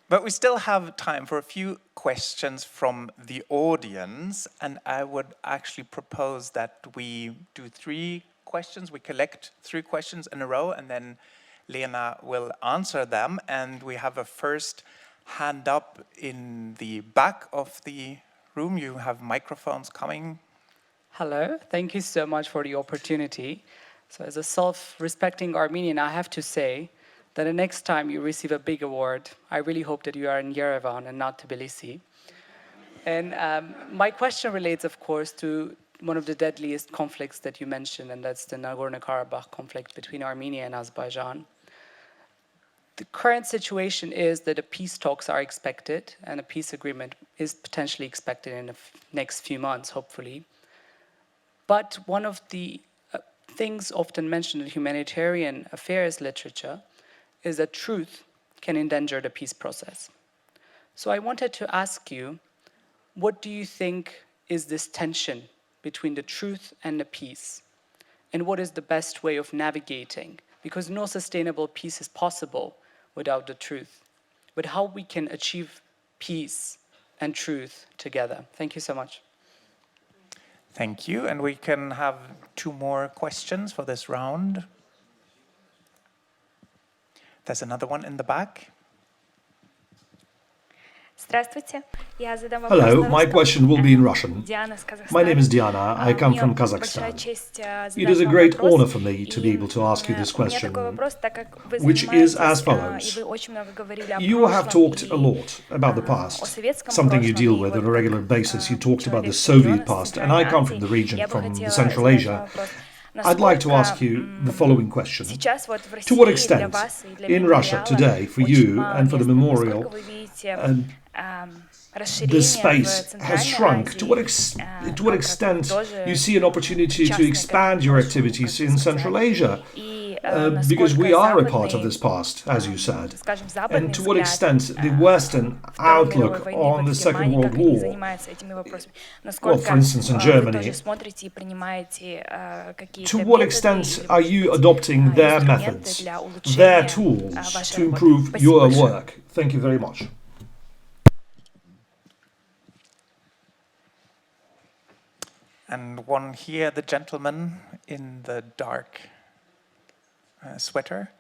But we still have time for a few questions from the audience, and I would actually propose that we do 3 questions. We collect 3 questions in a row, and then Lena will answer them. And we have a first hand up in the back of the room. You have microphones coming. Hello, thank you so much for the opportunity. So as a self-respecting Armenian, I have to say that the next time you receive a big award, I really hope that you are in Yerevan and not Tbilisi. And my question relates, of course, to one of the deadliest conflicts that you mentioned, and that's the Nagorno-Karabakh conflict between Armenia and Azerbaijan. The current situation is that the peace talks are expected, and a peace agreement is potentially expected in the next few months, hopefully. But one of the things often mentioned in humanitarian affairs literature is that truth can endanger the peace process. So I wanted to ask you, what do you think is this tension between the truth and the peace? And what is the best way of navigating? Because no sustainable peace is possible without the truth. But how we can achieve peace and truth together? Thank you so much. Thank you. And we can have 2 more questions for this round. There's another one in the back. Hello, my question will be in Russian. My name is Diana, I come from Kazakhstan. It is a great honor for me to be able to ask you this question, which is as follows. You have talked a lot about the past, something you deal with on a regular basis. You talked about the Soviet past, and I come from the region, from Central Asia. I'd like to ask you the following question. To what extent, in Russia today, for you and for the memorial, the space has shrunk? To what extent you see an opportunity to expand your activities in Central Asia? Because we are a part of this past, as you said. And to what extent the Western outlook on the Second World War, well, for instance, in Germany, to what extent are you adopting their methods, their tools to improve your work? Thank you very much. And one here, the gentleman in the dark sweater.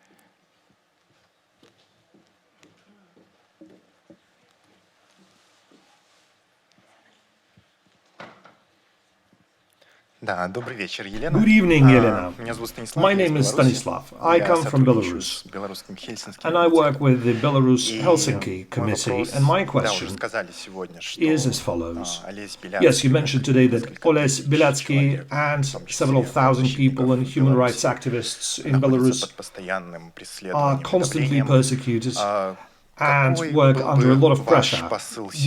Good evening, Elena. My name is Stanislav. I come from Belarus, and I work with the Belarus Helsinki Committee, and my question is as follows. Yes, you mentioned today that Ales Bialiatski and several thousand people and human rights activists in Belarus are constantly persecuted and work under a lot of pressure.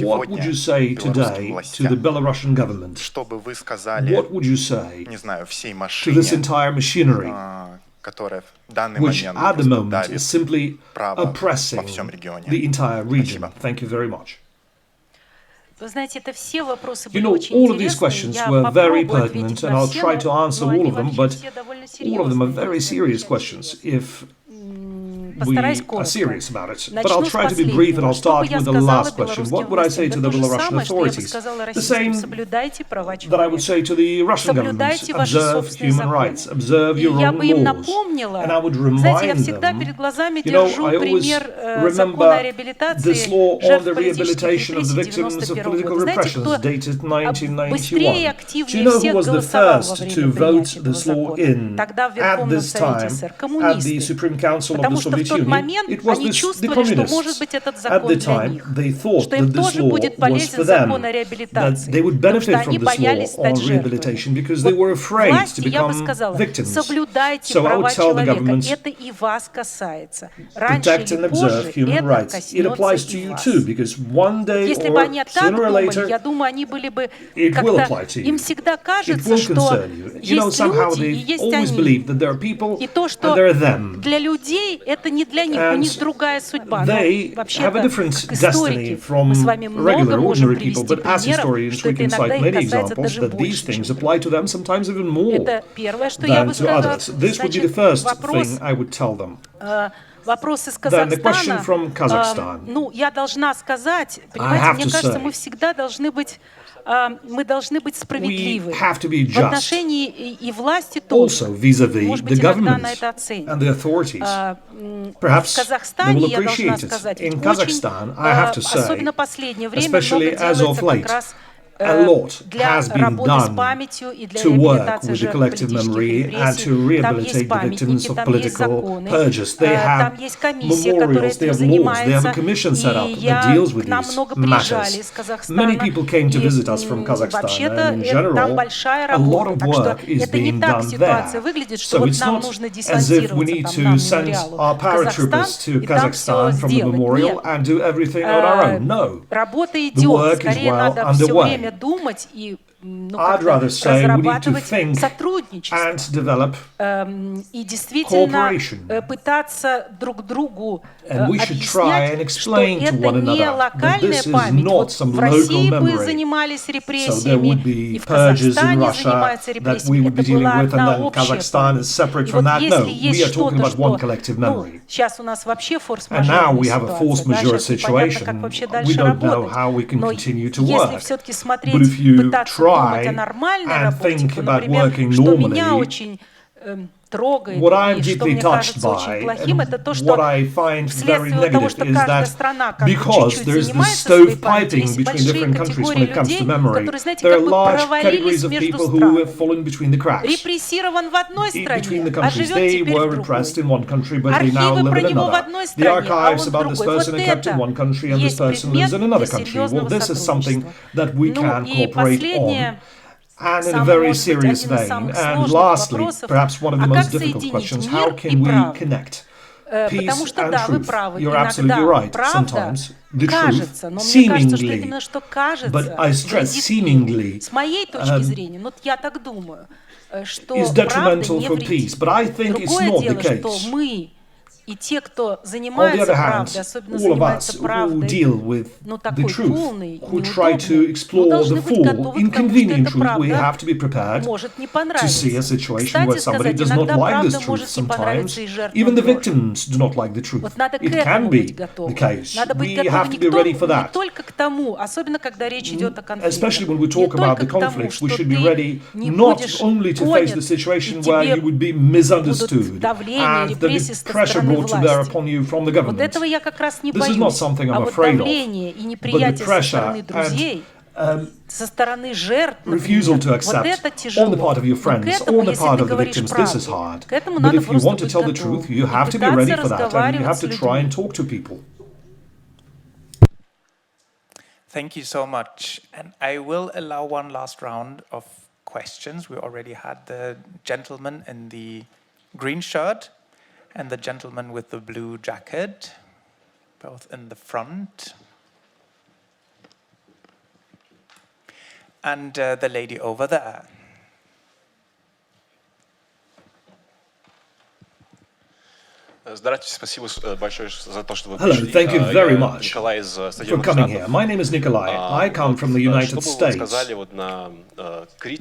What would you say today to the Belarusian government? What would you say to this entire machinery, which at the moment is simply oppressing the entire region? Thank you very much. You know, all of these questions were very pertinent, and I'll try to answer all of them, but all of them are very serious questions if we are serious about it. But I'll try to be brief, and I'll start with the last question. What would I say to the Belarusian authorities? The same that I would say to the Russian government. Observe human rights, observe your own laws. And I would remind them, you know, I always remember this law on the rehabilitation of the victims of political repressions, dated 1991. Do you know who was the first to vote this law in at this time at the Supreme Council of the Soviet Union? It was the communists. At the time, they thought that this law was for them, that they would benefit from this law on rehabilitation because they were afraid to become victims. So I would tell the government, protect and observe human rights. It applies to you too, because one day or sooner or later, it will apply to you. It will concern you. You know, somehow they always believe that there are people and there are them. And they have a different destiny from regular, ordinary people, but as historians we can cite many examples that these things apply to them, sometimes even more than to others. This would be the first thing I would tell them. Then the question from Kazakhstan. I have to say, we have to be just, also vis-à-vis the government and the authorities. Perhaps they will appreciate it. In Kazakhstan, I have to say, especially as of late, a lot has been done to work with the collective memory and to rehabilitate the victims of political purges. They have memorials, they have laws, they have a commission set up that deals with these matters. Many people came to visit us from Kazakhstan, and in general, a lot of work is being done there. So it's not as if we need to send our paratroopers to Kazakhstan from the memorial and do everything on our own. No. The work is well underway. I'd rather say we need to think and develop cooperation. And we should try and explain to one another that this is not some local memory. So there would be purges in Russia that we would be dealing with, and then Kazakhstan is separate from that. No, we are talking about one collective memory. And now we have a force majeure situation. We don't know how we can continue to work. But if you try and think about working normally, what I'm deeply touched by and what I find very negative is that because there is this stovepiping between different countries when it comes to memory, there are large categories of people who have fallen between the cracks. Between the countries, they were repressed in one country, but they now live in another. The archives about this person are kept in one country and this person lives in another country. Well, this is something that we can cooperate on. And in a very serious vein. And lastly, perhaps one of the most difficult questions, how can we connect peace and truth? You're absolutely right. Sometimes the truth, seemingly, but I stress seemingly, is detrimental for peace. But I think it's not the case. On the other hand, all of us who deal with the truth, who try to explore the full, inconvenient truth, we have to be prepared to see a situation where somebody does not like this truth sometimes. Even the victims do not like the truth. It can be the case. We have to be ready for that. Especially when we talk about the conflicts, we should be ready not only to face the situation where you would be misunderstood and the pressure brought to bear upon you from the government. This is not something I'm afraid of, but the pressure and refusal to accept on the part of your friends, on the part of the victims, this is hard. But if you want to tell the truth, you have to be ready for that, and you have to try and talk to people. Thank you so much. And I will allow one last round of questions. We already had the gentleman in the green shirt and the gentleman with the blue jacket, both in the front. And the lady over there. Hello, thank you very much for coming here. My name is Nikolai. I come from the United States.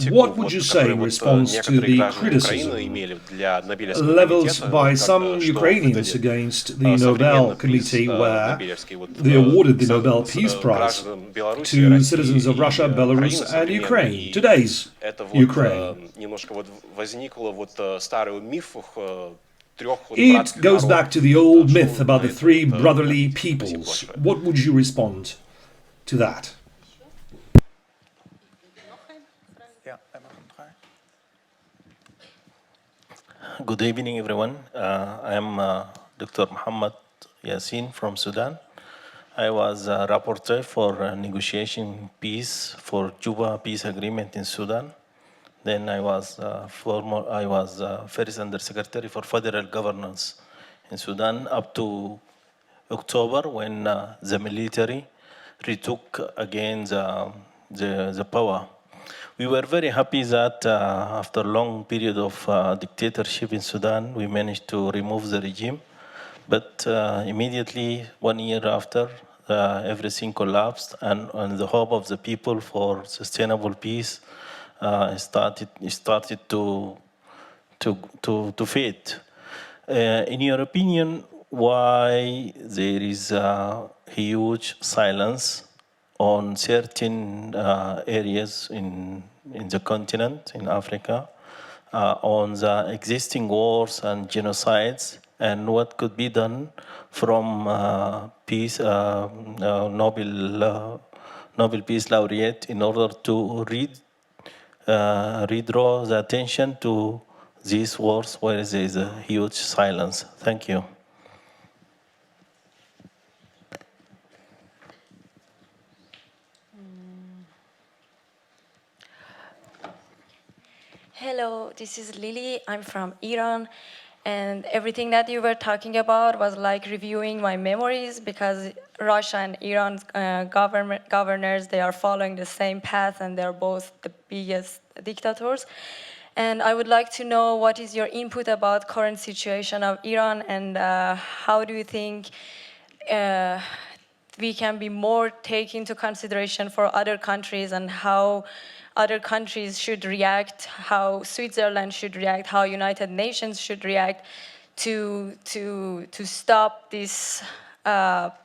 What would you say in response to the criticism levelled by some Ukrainians against the Nobel Committee, where they awarded the Nobel Peace Prize to citizens of Russia, Belarus and Ukraine, today's Ukraine? It goes back to the old myth about the three brotherly peoples. What would you respond to that? Good evening, everyone. I am Dr. Muhammad Yassin from Sudan. I was a rapporteur for negotiation peace for Juba Peace Agreement in Sudan. Then I was first Under Secretary for Federal Governance in Sudan up to October, when the military retook again the power. We were very happy that after a long period of dictatorship in Sudan, we managed to remove the regime. But immediately, 1 year after, everything collapsed, and the hope of the people for sustainable peace started to fade. In your opinion, why there is a huge silence on certain areas in the continent, in Africa, on the existing wars and genocides, and what could be done from peace, Nobel Peace Laureate, in order to redraw the attention to these wars where there is a huge silence? Thank you. Hello, this is Lily. I'm from Iran. And everything that you were talking about was like reviewing my memories, because Russia and Iran's governors, they are following the same path, and they're both the biggest dictators. And I would like to know what is your input about current situation of Iran, and how do you think we can be more taken into consideration for other countries, and how other countries should react, how Switzerland should react, how United Nations should react to stop this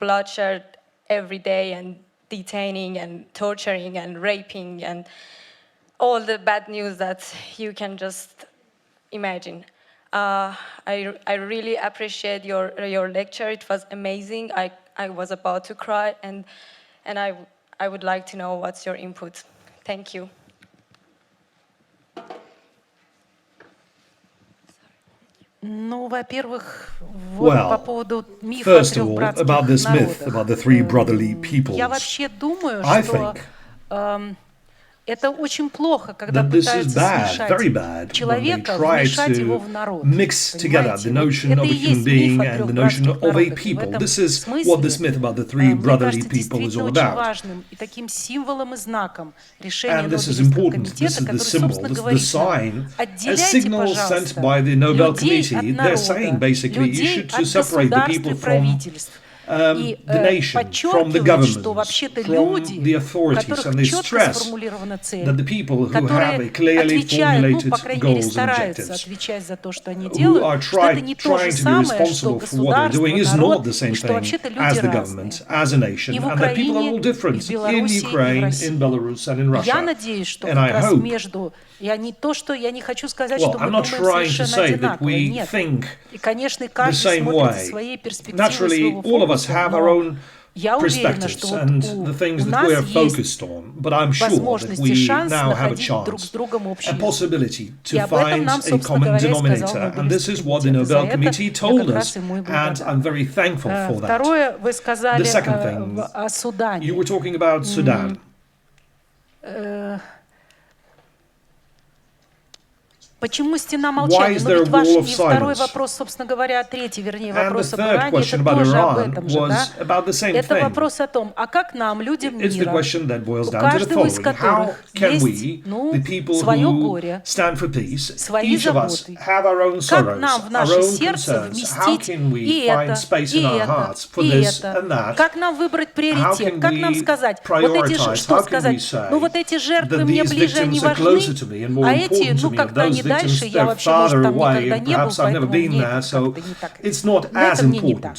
bloodshed every day, and detaining and torturing and raping and all the bad news that you can just imagine. I really appreciate your lecture. It was amazing. I was about to cry, and I would like to know what's your input. Thank you. Ну, во-первых, по поводу мифа о трех братских народах. Я вообще думаю, что это очень плохо, когда пытаются смешать человека, вмешать его в народ. Понимаете? Это и есть миф о трех братских народах. В этом смысле, мне кажется, действительно очень важным и таким символом и знаком решения Нобелевского комитета, который, собственно, говорит нам: отделяйте, пожалуйста, людей от народа, людей от государств и правительств. И подчеркивать, что вообще-то люди, у которых четко сформулирована цель, которые отвечают, по крайней мере, стараются отвечать за то, что они делают, что это не то же самое, что государство, народ, и что вообще-то люди разные. И в Украине, и в Беларуси, и в России. Я надеюсь, что как раз между... Я не хочу сказать, что мы думаем совершенно одинаково. Нет. И, конечно, каждый смотрит со своей перспективы, своего фокуса. Я уверена, что вот у нас есть возможность и шанс находить друг с другом общий язык. И об этом нам, собственно говоря, и сказал Нобелевский комитет. За это я как раз ему и благодарна. Второе, вы сказали о Судане. Почему стена молчания? Но ведь ваш и второй вопрос, собственно говоря, третий, вернее, вопрос об Иране, это тоже об этом же, да? Это вопрос о том, а как нам, людям мира, у каждого из которых есть, свое горе, свои заботы, как нам в наше сердце вместить и это, как нам выбрать приоритет, как нам сказать, вот эти, что сказать, вот эти жертвы мне ближе, они важны, а эти, как-то они дальше, я вообще, может, там никогда не был, поэтому мне как-то не так. Это мне не так.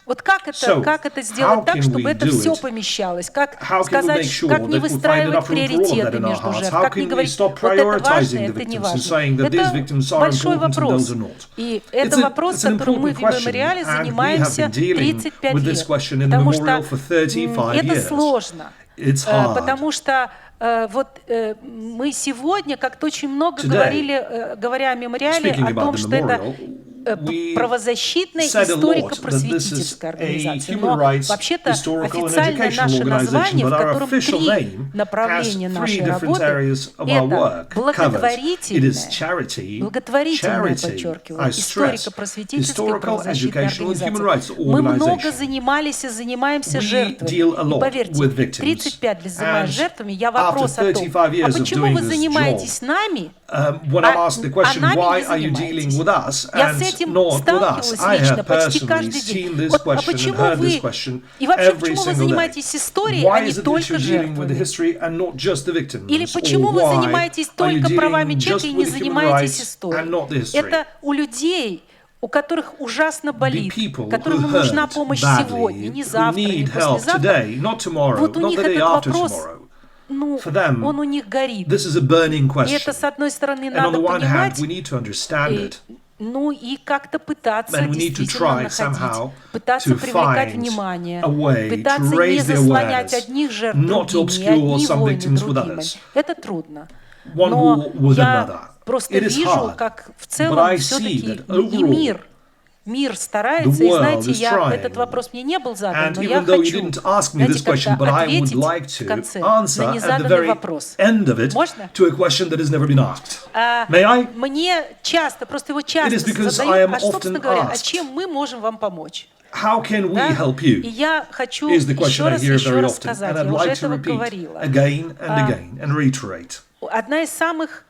Вот как это сделать так, чтобы это все помещалось? Как сказать, как не выстраивать приоритеты между жертв? Как не говорить, вот это важно, это не важно? Это большой вопрос. И это вопрос, которым мы в мемориале занимаемся 35 лет. Потому что это сложно. Потому что вот мы сегодня как-то очень много говорили, говоря о мемориале, о том, что это правозащитная историко-просветительская организация. Но вообще-то официальное наше название, в котором 3 направления нашей работы, это благотворительная, подчеркиваю, историко-просветительская правозащитная организация. Мы много занимались и занимаемся жертвами. И поверьте, 35 лет занимаюсь жертвами, я вопрос о том, а почему вы занимаетесь нами, а нами не занимаетесь? Я с этим сталкивалась лично почти каждый день. Вот, а почему вы... И вообще, почему вы занимаетесь историей, а не только жертвами? Или почему вы занимаетесь только правами человека и не занимаетесь историей? Это у людей, у которых ужасно болит, которым нужна помощь сегодня, не завтра, не послезавтра. Вот у них этот вопрос... он у них горит. И это, с одной стороны, надо понимать, и как-то пытаться действительно находить, пытаться привлекать внимание, пытаться не заслонять одних жертв другими, одни войны другими. Это трудно. Но я просто вижу, как в целом все-таки и мир, Мир старается, и знаете, этот вопрос мне не был задан, но я хочу, знаете, как-то ответить в конце на незаданный вопрос. Можно? Мне часто, просто его часто задают, а, собственно говоря, а чем мы можем вам помочь? How can we help you? И я хочу Is the question I hear еще very раз often, сказать, and I'd я уже like to этого repeat говорила. again and again and reiterate. Одна из самых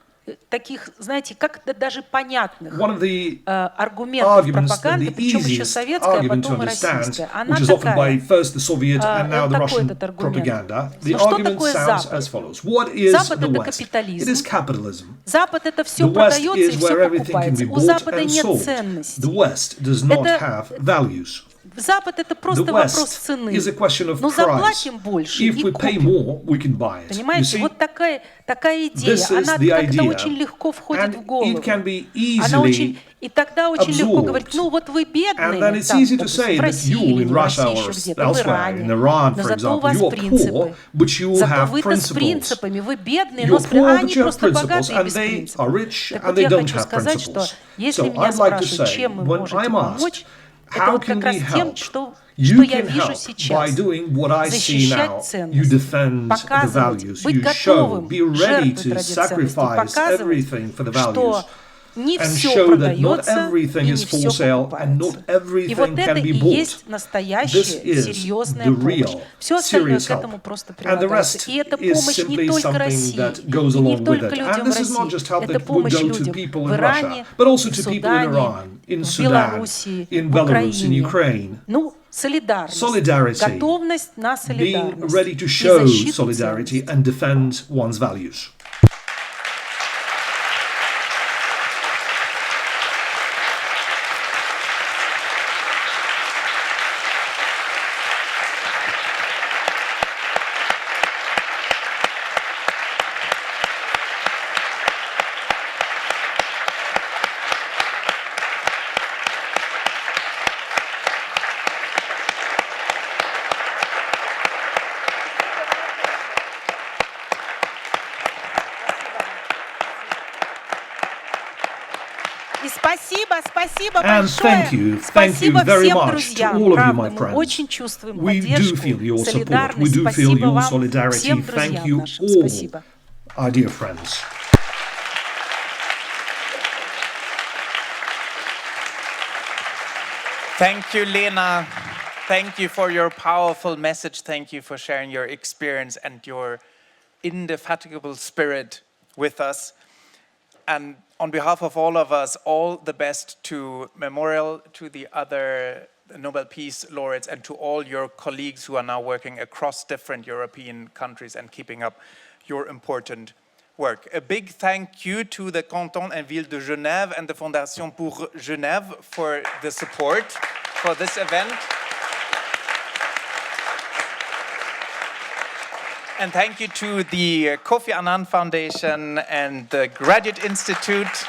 таких, знаете, как-то даже понятных One of the аргументов arguments, пропаганды, the причем еще easiest советская, а argument to потом и understand, российская, она which is often by такая. first the Soviet and now the Такой Russian этот аргумент. propaganda. The Что argument такое sounds Запад? as follows. What is Запад the это West? капитализм. It is capitalism. Запад это все The West продается и is все where everything can покупается. be У bought Запада and нет sold. ценностей. The West does not Это have values. Запад это просто The вопрос West цены. is a question of Но price. заплатим больше If и we pay купим. more, we can buy it. You Понимаете, see, вот такая идея, this is она the как-то idea, очень легко входит в and голову. it can be Она очень, easily и тогда очень легко absorbed. говорить, ну вот вы бедные, And then it's там, easy to допустим, say в that России you или in не в Russia России, or еще где-то, в elsewhere, Иране, in Iran, но for зато у example, вас you are принципы. poor, but you Зато have вы-то с principles. принципами, вы бедные, You're но poor, они but you have просто principles, богатые и and без they принципов. are rich, Так and вот they я don't хочу have сказать, что principles. если So меня I'd like to спрашивают, say, чем вы when можете I'm помочь, asked, это how вот can как раз we тем, help? что You я can вижу help сейчас. by doing what I see Защищать now. You ценности, defend the показывать, values. быть You show, готовым be ready жертвовать to ради ценностей, sacrifice показывать, everything for the values. что не And все show that not продается everything и is не for все sale and not покупается. И вот everything это can be и bought. есть This настоящая, is серьезная the помощь. real, Все остальное serious к этому help. просто And the прилагается. rest И это is помощь не simply только something России, that goes и не along with только it. людям And в this is not России. just help Это that would помощь go to людям people в in Russia, Иране, but also в to people in Судане, Iran, in в Sudan, Беларуси, in в Belarus, in Украине. Ukraine. Ну, солидарность, Solidarity. готовность на Being солидарность ready to и show защиту solidarity ценностей. and defend one's values. И спасибо And большое. thank you Спасибо very всем much to друзьям. all of you, Правда, my мы friends. очень чувствуем We do поддержку, feel your support. We солидарность. do feel Спасибо your вам, solidarity. всем Thank друзьям you нашим. all, Спасибо. our dear friends. Thank you, Lena. Thank you for your powerful message. Thank you for sharing your experience and your indefatigable spirit with us. And on behalf of all of us, all the best to Memorial, to the other Nobel Peace Laureates, and to all your colleagues who are now working across different European countries and keeping up your important work. A big thank you to the Canton and Ville de Genève and the Fondation pour Genève for the support for this event. And thank you to the Kofi Annan Foundation and the Graduate Institute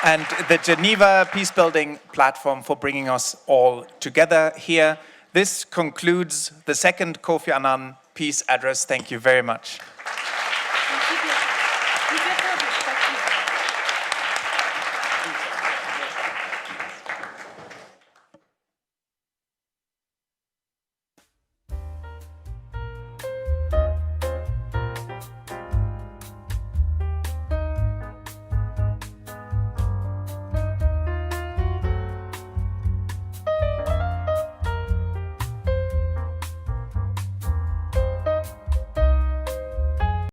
and the Geneva Peacebuilding Platform for bringing us all together here. This concludes the second Kofi Annan Peace Address. Thank you very much.